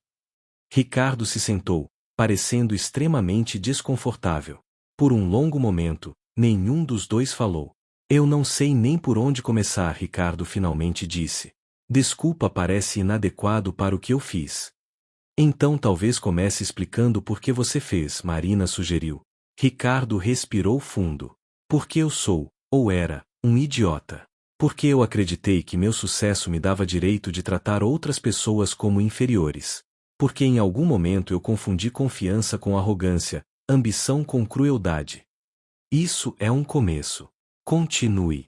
Ricardo se sentou, parecendo extremamente desconfortável. Por um longo momento, nenhum dos dois falou. Eu não sei nem por onde começar, Ricardo finalmente disse. Desculpa, parece inadequado para o que eu fiz. Então talvez comece explicando por que você fez, Marina sugeriu. Ricardo respirou fundo. Porque eu sou, ou era, um idiota. Porque eu acreditei que meu sucesso me dava direito de tratar outras pessoas como inferiores. Porque em algum momento eu confundi confiança com arrogância, ambição com crueldade. Isso é um começo. Continue.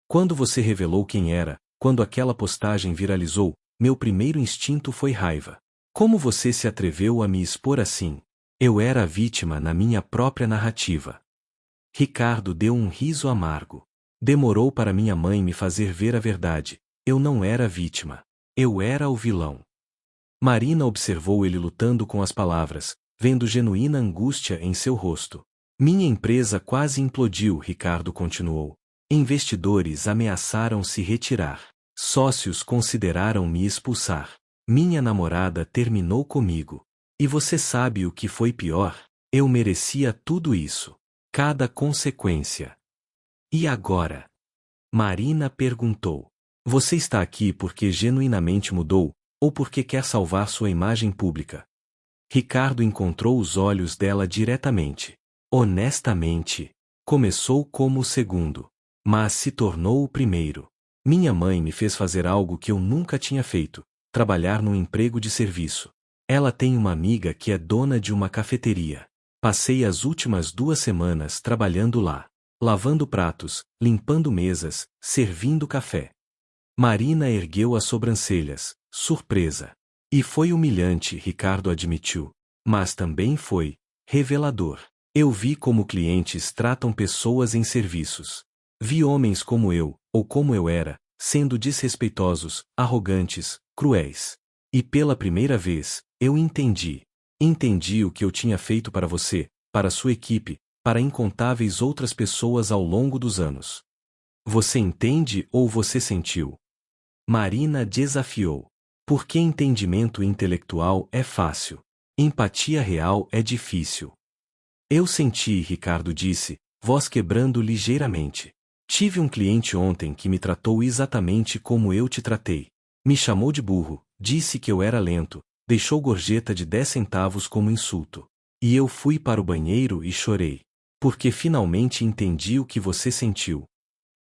Quando você revelou quem era, quando aquela postagem viralizou, meu primeiro instinto foi raiva. Como você se atreveu a me expor assim? Eu era a vítima na minha própria narrativa. Ricardo deu um riso amargo. Demorou para minha mãe me fazer ver a verdade. Eu não era a vítima. Eu era o vilão. Marina observou ele lutando com as palavras, vendo genuína angústia em seu rosto. Minha empresa quase implodiu, Ricardo continuou. Investidores ameaçaram se retirar. Sócios consideraram me expulsar. Minha namorada terminou comigo. E você sabe o que foi pior? Eu merecia tudo isso. Cada consequência. E agora? Marina perguntou. Você está aqui porque genuinamente mudou, ou porque quer salvar sua imagem pública? Ricardo encontrou os olhos dela diretamente. Honestamente, começou como o segundo, mas se tornou o primeiro. Minha mãe me fez fazer algo que eu nunca tinha feito, trabalhar num emprego de serviço. Ela tem uma amiga que é dona de uma cafeteria. Passei as últimas 2 semanas trabalhando lá, lavando pratos, limpando mesas, servindo café. Marina ergueu as sobrancelhas, surpresa. E foi humilhante, Ricardo admitiu. Mas também foi revelador. Eu vi como clientes tratam pessoas em serviços. Vi homens como eu, ou como eu era, sendo desrespeitosos, arrogantes, cruéis. E pela primeira vez, eu entendi. Entendi o que eu tinha feito para você, para sua equipe, para incontáveis outras pessoas ao longo dos anos. Você entende ou você sentiu? Marina desafiou. Porque entendimento intelectual é fácil. Empatia real é difícil. Eu senti, Ricardo disse, voz quebrando ligeiramente. Tive um cliente ontem que me tratou exatamente como eu te tratei. Me chamou de burro, disse que eu era lento, deixou gorjeta de 10 centavos como insulto. E eu fui para o banheiro e chorei. Porque finalmente entendi o que você sentiu.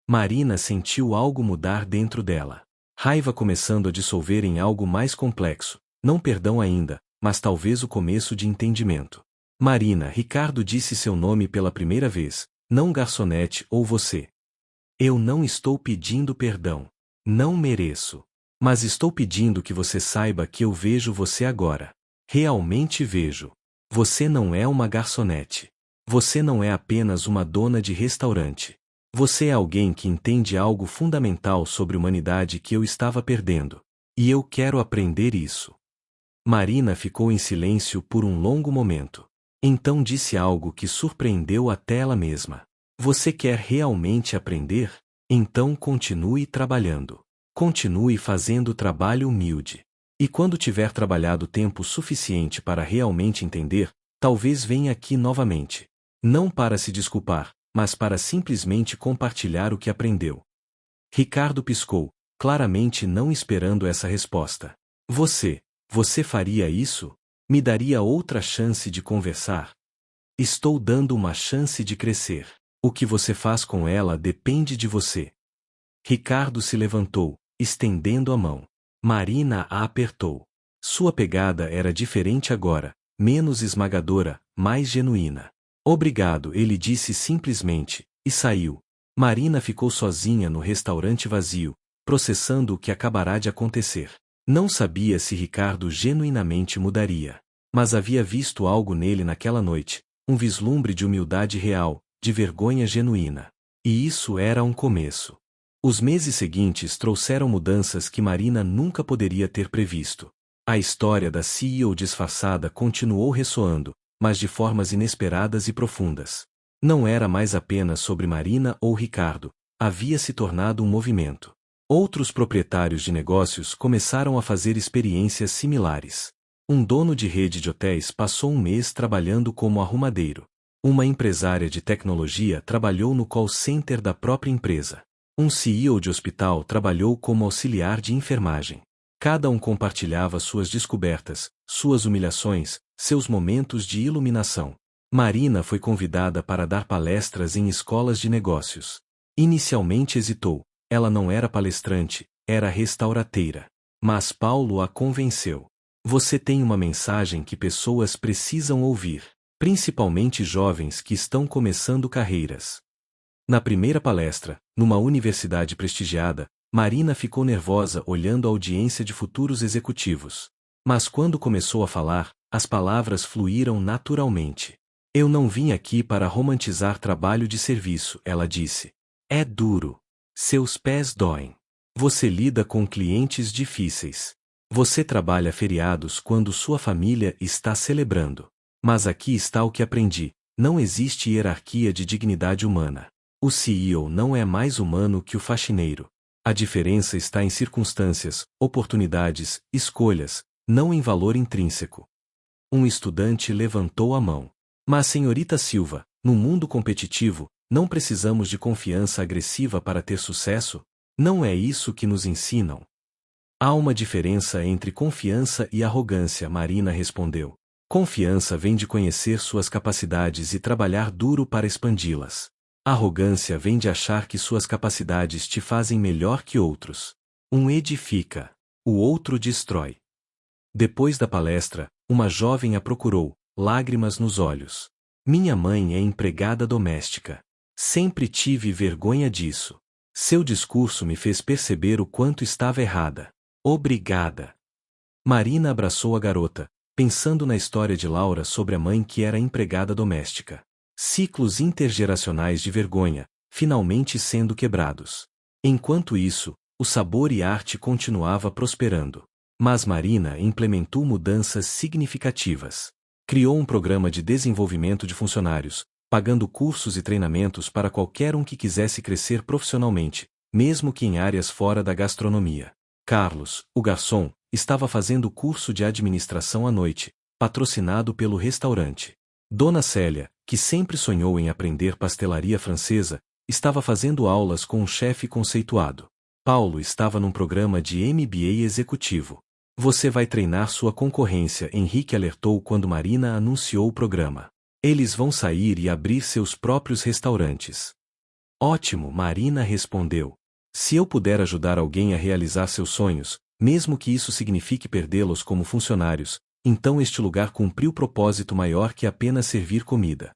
Marina sentiu algo mudar dentro dela. Raiva começando a dissolver em algo mais complexo. Não perdão ainda, mas talvez o começo de entendimento. Marina, Ricardo disse seu nome pela primeira vez, não garçonete ou você. Eu não estou pedindo perdão. Não mereço. Mas estou pedindo que você saiba que eu vejo você agora. Realmente vejo. Você não é uma garçonete. Você não é apenas uma dona de restaurante. Você é alguém que entende algo fundamental sobre humanidade que eu estava perdendo. E eu quero aprender isso. Marina ficou em silêncio por um longo momento. Então disse algo que surpreendeu até ela mesma. Você quer realmente aprender? Então continue trabalhando. Continue fazendo trabalho humilde. E quando tiver trabalhado tempo suficiente para realmente entender, talvez venha aqui novamente. Não para se desculpar, mas para simplesmente compartilhar o que aprendeu. Ricardo piscou, claramente não esperando essa resposta. Você faria isso? Me daria outra chance de conversar? Estou dando uma chance de crescer. O que você faz com ela depende de você. Ricardo se levantou, estendendo a mão. Marina a apertou. Sua pegada era diferente agora, menos esmagadora, mais genuína. Obrigado, ele disse simplesmente, e saiu. Marina ficou sozinha no restaurante vazio, processando o que acabará de acontecer. Não sabia se Ricardo genuinamente mudaria. Mas havia visto algo nele naquela noite, um vislumbre de humildade real, de vergonha genuína. E isso era um começo. Os meses seguintes trouxeram mudanças que Marina nunca poderia ter previsto. A história da CEO disfarçada continuou ressoando, mas de formas inesperadas e profundas. Não era mais apenas sobre Marina ou Ricardo, havia se tornado um movimento. Outros proprietários de negócios começaram a fazer experiências similares. Um dono de rede de hotéis passou um mês trabalhando como arrumadeiro. Uma empresária de tecnologia trabalhou no call center da própria empresa. Um CEO de hospital trabalhou como auxiliar de enfermagem. Cada um compartilhava suas descobertas, suas humilhações, seus momentos de iluminação. Marina foi convidada para dar palestras em escolas de negócios. Inicialmente hesitou, ela não era palestrante, era restaurateira. Mas Paulo a convenceu. Você tem uma mensagem que pessoas precisam ouvir, principalmente jovens que estão começando carreiras. Na primeira palestra, numa universidade prestigiada, Marina ficou nervosa olhando a audiência de futuros executivos. Mas quando começou a falar, as palavras fluíram naturalmente. Eu não vim aqui para romantizar trabalho de serviço, ela disse. É duro. Seus pés doem. Você lida com clientes difíceis. Você trabalha feriados quando sua família está celebrando. Mas aqui está o que aprendi: não existe hierarquia de dignidade humana. O CEO não é mais humano que o faxineiro. A diferença está em circunstâncias, oportunidades, escolhas, não em valor intrínseco. Um estudante levantou a mão. Mas, senhorita Silva, no mundo competitivo, não precisamos de confiança agressiva para ter sucesso? Não é isso que nos ensinam. Há uma diferença entre confiança e arrogância, Marina respondeu. Confiança vem de conhecer suas capacidades e trabalhar duro para expandi-las. Arrogância vem de achar que suas capacidades te fazem melhor que outros. Um edifica, o outro destrói. Depois da palestra, uma jovem a procurou, lágrimas nos olhos. Minha mãe é empregada doméstica. Sempre tive vergonha disso. Seu discurso me fez perceber o quanto estava errada. Obrigada. Marina abraçou a garota, pensando na história de Laura sobre a mãe que era empregada doméstica. Ciclos intergeracionais de vergonha, finalmente sendo quebrados. Enquanto isso, o sabor e arte continuava prosperando. Mas Marina implementou mudanças significativas. Criou um programa de desenvolvimento de funcionários, pagando cursos e treinamentos para qualquer um que quisesse crescer profissionalmente, mesmo que em áreas fora da gastronomia. Carlos, o garçom, estava fazendo curso de administração à noite, patrocinado pelo restaurante. Dona Célia, que sempre sonhou em aprender pastelaria francesa, estava fazendo aulas com um chefe conceituado. Paulo estava num programa de MBA executivo. Você vai treinar sua concorrência, Henrique alertou quando Marina anunciou o programa. Eles vão sair e abrir seus próprios restaurantes. Ótimo, Marina respondeu. Se eu puder ajudar alguém a realizar seus sonhos, mesmo que isso signifique perdê-los como funcionários, então este lugar cumpriu propósito maior que apenas servir comida.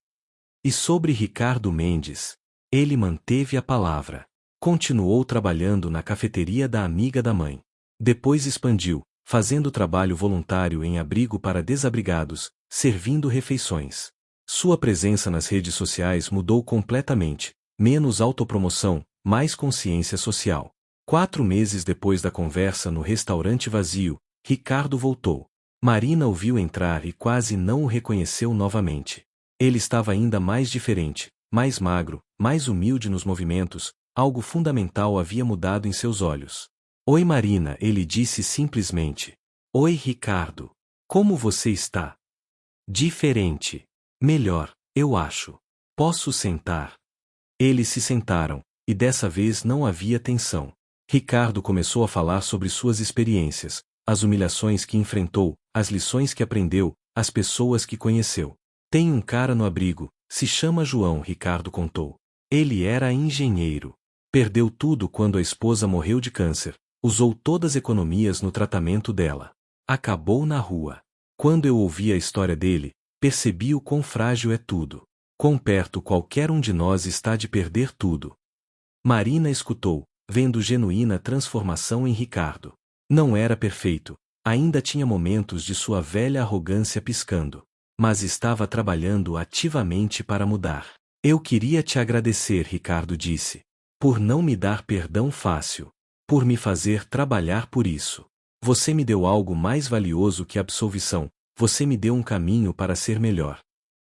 E sobre Ricardo Mendes? Ele manteve a palavra. Continuou trabalhando na cafeteria da amiga da mãe. Depois expandiu, fazendo trabalho voluntário em abrigo para desabrigados, servindo refeições. Sua presença nas redes sociais mudou completamente, menos autopromoção, mais consciência social. 4 meses depois da conversa no restaurante vazio, Ricardo voltou. Marina o viu entrar e quase não o reconheceu novamente. Ele estava ainda mais diferente, mais magro, mais humilde nos movimentos, algo fundamental havia mudado em seus olhos. Oi Marina, ele disse simplesmente. Oi Ricardo. Como você está? Diferente. Melhor, eu acho. Posso sentar? Eles se sentaram, e dessa vez não havia tensão. Ricardo começou a falar sobre suas experiências, as humilhações que enfrentou, as lições que aprendeu, as pessoas que conheceu. Tem um cara no abrigo, se chama João, Ricardo contou. Ele era engenheiro. Perdeu tudo quando a esposa morreu de câncer, usou todas as economias no tratamento dela. Acabou na rua. Quando eu ouvi a história dele, percebi o quão frágil é tudo. Quão perto qualquer um de nós está de perder tudo. Marina escutou, vendo genuína transformação em Ricardo. Não era perfeito, ainda tinha momentos de sua velha arrogância piscando. Mas estava trabalhando ativamente para mudar. Eu queria te agradecer, Ricardo disse. Por não me dar perdão fácil. Por me fazer trabalhar por isso. Você me deu algo mais valioso que absolvição, você me deu um caminho para ser melhor.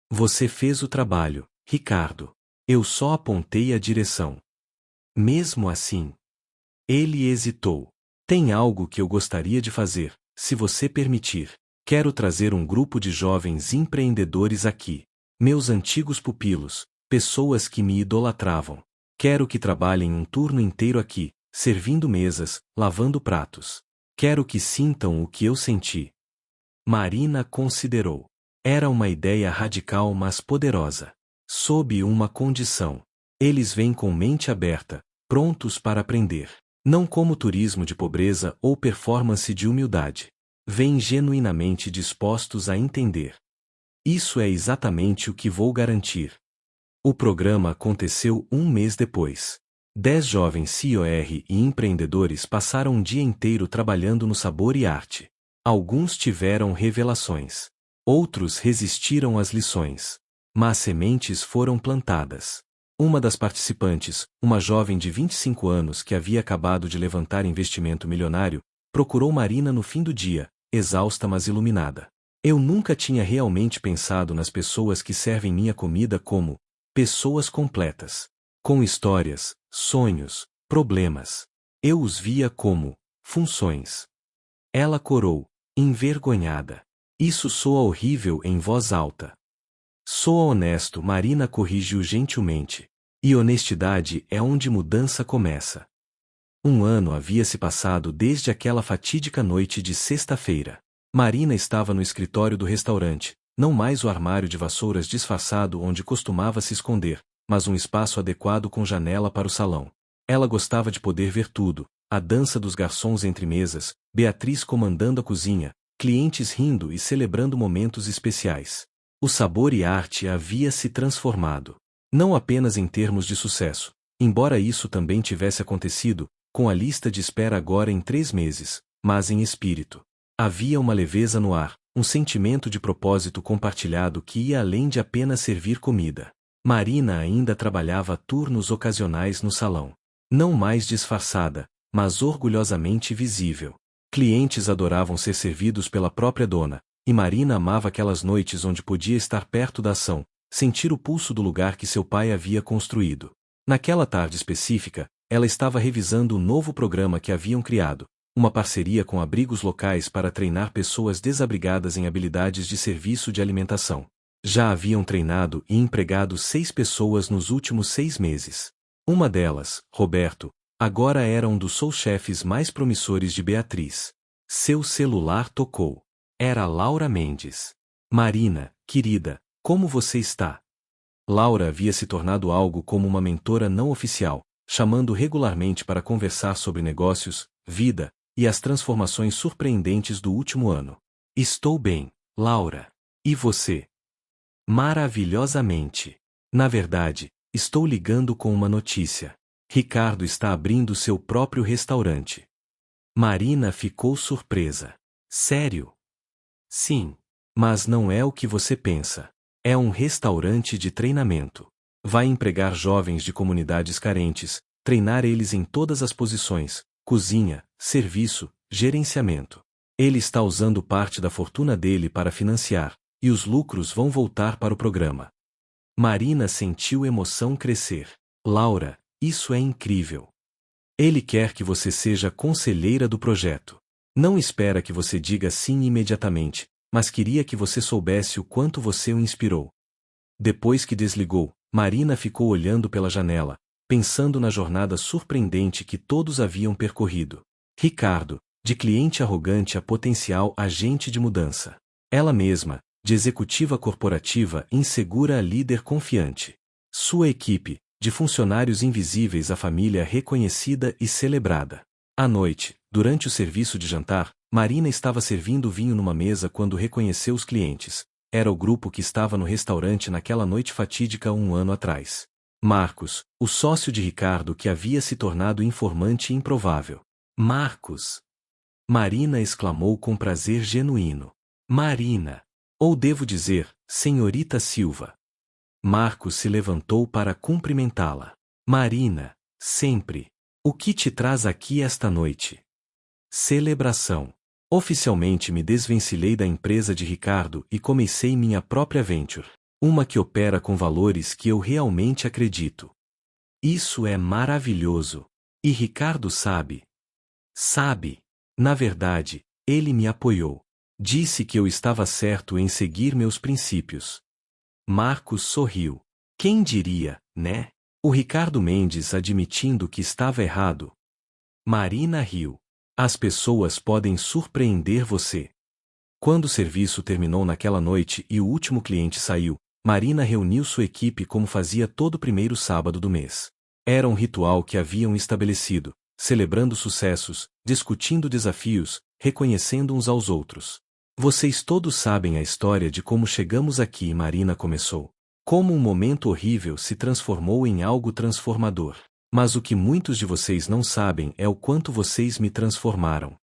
Você fez o trabalho, Ricardo. Eu só apontei a direção. Mesmo assim. Ele hesitou. Tem algo que eu gostaria de fazer, se você permitir. Quero trazer um grupo de jovens empreendedores aqui. Meus antigos pupilos, pessoas que me idolatravam. Quero que trabalhem um turno inteiro aqui, servindo mesas, lavando pratos. Quero que sintam o que eu senti. Marina considerou. Era uma ideia radical mas poderosa. Sob uma condição. Eles vêm com mente aberta, prontos para aprender. Não como turismo de pobreza ou performance de humildade. Vêm genuinamente dispostos a entender. Isso é exatamente o que vou garantir. O programa aconteceu um mês depois. 10 jovens COR e empreendedores passaram um dia inteiro trabalhando no sabor e arte. Alguns tiveram revelações. Outros resistiram às lições. Mas sementes foram plantadas. Uma das participantes, uma jovem de 25 anos que havia acabado de levantar investimento milionário, procurou Marina no fim do dia, exausta mas iluminada. Eu nunca tinha realmente pensado nas pessoas que servem minha comida como pessoas completas. Com histórias, sonhos, problemas. Eu os via como funções. Ela corou, envergonhada. Isso soa horrível em voz alta. Soa honesto, Marina corrigiu gentilmente. E honestidade é onde mudança começa. Um ano havia se passado desde aquela fatídica noite de sexta-feira. Marina estava no escritório do restaurante, não mais o armário de vassouras disfarçado onde costumava se esconder, mas um espaço adequado com janela para o salão. Ela gostava de poder ver tudo, a dança dos garçons entre mesas, Beatriz comandando a cozinha, clientes rindo e celebrando momentos especiais. O sabor e arte havia se transformado. Não apenas em termos de sucesso, embora isso também tivesse acontecido, com a lista de espera agora em 3 meses, mas em espírito. Havia uma leveza no ar, um sentimento de propósito compartilhado que ia além de apenas servir comida. Marina ainda trabalhava turnos ocasionais no salão. Não mais disfarçada, mas orgulhosamente visível. Clientes adoravam ser servidos pela própria dona, e Marina amava aquelas noites onde podia estar perto da ação, sentir o pulso do lugar que seu pai havia construído. Naquela tarde específica, ela estava revisando o novo programa que haviam criado, uma parceria com abrigos locais para treinar pessoas desabrigadas em habilidades de serviço de alimentação. Já haviam treinado e empregado 6 pessoas nos últimos 6 meses. Uma delas, Roberto, agora era um dos sous-chefes mais promissores de Beatriz. Seu celular tocou. Era Laura Mendes. Marina, querida, como você está? Laura havia se tornado algo como uma mentora não oficial, chamando regularmente para conversar sobre negócios, vida, e as transformações surpreendentes do último ano. Estou bem, Laura. E você? Maravilhosamente. Na verdade, estou ligando com uma notícia. Ricardo está abrindo seu próprio restaurante. Marina ficou surpresa. Sério? Sim. Mas não é o que você pensa. É um restaurante de treinamento. Vai empregar jovens de comunidades carentes, treinar eles em todas as posições, cozinha, serviço, gerenciamento. Ele está usando parte da fortuna dele para financiar, e os lucros vão voltar para o programa. Marina sentiu emoção crescer. Laura, isso é incrível. Ele quer que você seja conselheira do projeto. Não espera que você diga sim imediatamente, mas queria que você soubesse o quanto você o inspirou. Depois que desligou, Marina ficou olhando pela janela, pensando na jornada surpreendente que todos haviam percorrido. Ricardo, de cliente arrogante a potencial agente de mudança. Ela mesma, de executiva corporativa insegura a líder confiante. Sua equipe, de funcionários invisíveis a família reconhecida e celebrada. À noite, durante o serviço de jantar, Marina estava servindo vinho numa mesa quando reconheceu os clientes. Era o grupo que estava no restaurante naquela noite fatídica um ano atrás. Marcos, o sócio de Ricardo que havia se tornado informante improvável. Marcos! Marina exclamou com prazer genuíno. Marina! Ou devo dizer, senhorita Silva. Marcos se levantou para cumprimentá-la. Marina, sempre. O que te traz aqui esta noite? Celebração. Oficialmente me desvencilhei da empresa de Ricardo e comecei minha própria venture. Uma que opera com valores que eu realmente acredito. Isso é maravilhoso. E Ricardo sabe. Sabe. Na verdade, ele me apoiou. Disse que eu estava certo em seguir meus princípios. Marcos sorriu. Quem diria, né? O Ricardo Mendes admitindo que estava errado. Marina riu. As pessoas podem surpreender você. Quando o serviço terminou naquela noite e o último cliente saiu, Marina reuniu sua equipe como fazia todo primeiro sábado do mês. Era um ritual que haviam estabelecido, celebrando sucessos, discutindo desafios, reconhecendo uns aos outros. Vocês todos sabem a história de como chegamos aqui, Marina começou. Como um momento horrível se transformou em algo transformador. Mas o que muitos de vocês não sabem é o quanto vocês me transformaram.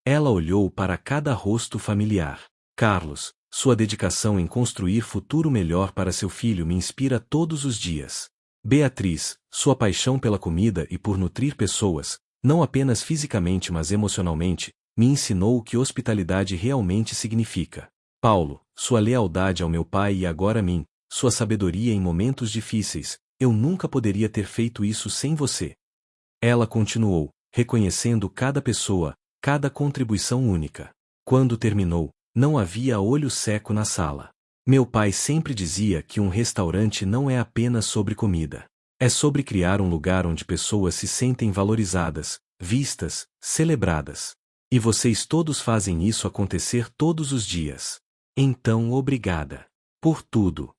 Ela olhou para cada rosto familiar. Carlos, sua dedicação em construir futuro melhor para seu filho me inspira todos os dias. Beatriz, sua paixão pela comida e por nutrir pessoas, não apenas fisicamente mas emocionalmente, me ensinou o que hospitalidade realmente significa. Paulo, sua lealdade ao meu pai e agora a mim, sua sabedoria em momentos difíceis, eu nunca poderia ter feito isso sem você. Ela continuou, reconhecendo cada pessoa, cada contribuição única. Quando terminou, não havia olho seco na sala. Meu pai sempre dizia que um restaurante não é apenas sobre comida. É sobre criar um lugar onde pessoas se sentem valorizadas, vistas, celebradas. E vocês todos fazem isso acontecer todos os dias. Então, obrigada. Por tudo.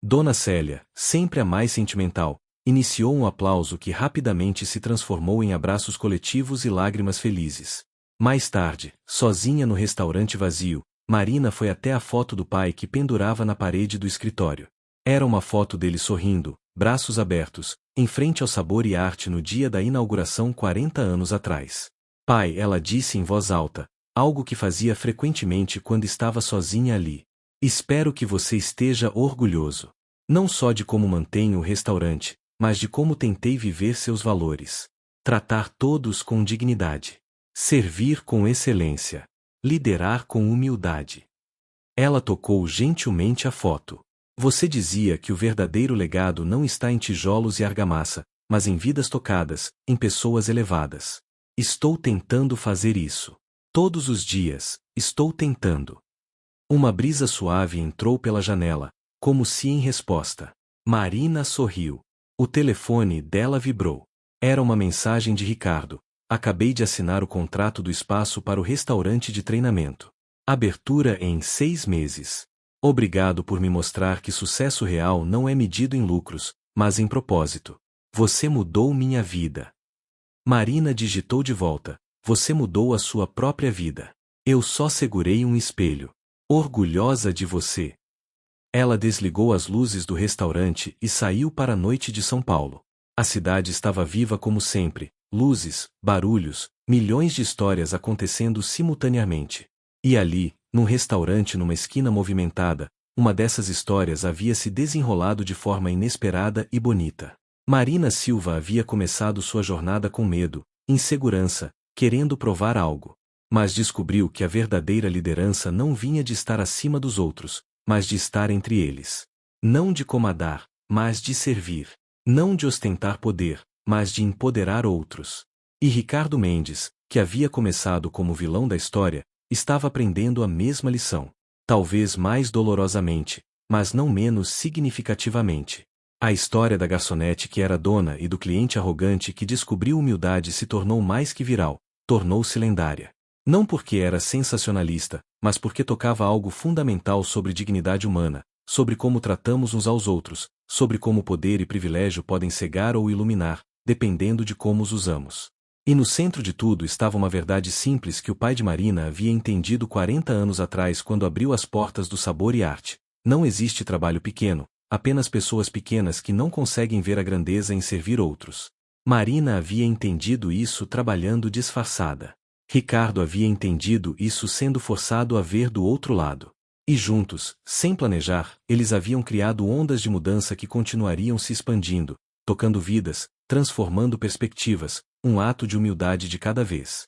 Dona Célia, sempre a mais sentimental, iniciou um aplauso que rapidamente se transformou em abraços coletivos e lágrimas felizes. Mais tarde, sozinha no restaurante vazio, Marina foi até a foto do pai que pendurava na parede do escritório. Era uma foto dele sorrindo, braços abertos, em frente ao Sabor e Arte no dia da inauguração 40 anos atrás. Pai, ela disse em voz alta, algo que fazia frequentemente quando estava sozinha ali. Espero que você esteja orgulhoso. Não só de como mantenho o restaurante, mas de como tentei viver seus valores. Tratar todos com dignidade. Servir com excelência. Liderar com humildade. Ela tocou gentilmente a foto. Você dizia que o verdadeiro legado não está em tijolos e argamassa, mas em vidas tocadas, em pessoas elevadas. Estou tentando fazer isso. Todos os dias, estou tentando. Uma brisa suave entrou pela janela, como se em resposta. Marina sorriu. O telefone dela vibrou. Era uma mensagem de Ricardo. Acabei de assinar o contrato do espaço para o restaurante de treinamento. Abertura em 6 meses. Obrigado por me mostrar que sucesso real não é medido em lucros, mas em propósito. Você mudou minha vida. Marina digitou de volta. Você mudou a sua própria vida. Eu só segurei um espelho. Orgulhosa de você. Ela desligou as luzes do restaurante e saiu para a noite de São Paulo. A cidade estava viva como sempre, luzes, barulhos, milhões de histórias acontecendo simultaneamente. E ali, num restaurante numa esquina movimentada, uma dessas histórias havia se desenrolado de forma inesperada e bonita. Marina Silva havia começado sua jornada com medo, insegurança, querendo provar algo. Mas descobriu que a verdadeira liderança não vinha de estar acima dos outros, mas de estar entre eles. Não de comandar, mas de servir. Não de ostentar poder, mas de empoderar outros. E Ricardo Mendes, que havia começado como vilão da história, estava aprendendo a mesma lição. Talvez mais dolorosamente, mas não menos significativamente. A história da garçonete que era dona e do cliente arrogante que descobriu humildade se tornou mais que viral, tornou-se lendária. Não porque era sensacionalista, mas porque tocava algo fundamental sobre dignidade humana, sobre como tratamos uns aos outros, sobre como poder e privilégio podem cegar ou iluminar, dependendo de como os usamos. E no centro de tudo estava uma verdade simples que o pai de Marina havia entendido 40 anos atrás quando abriu as portas do Sabor e Arte. Não existe trabalho pequeno, apenas pessoas pequenas que não conseguem ver a grandeza em servir outros. Marina havia entendido isso trabalhando disfarçada. Ricardo havia entendido isso sendo forçado a ver do outro lado. E juntos, sem planejar, eles haviam criado ondas de mudança que continuariam se expandindo, tocando vidas, transformando perspectivas, um ato de humildade de cada vez.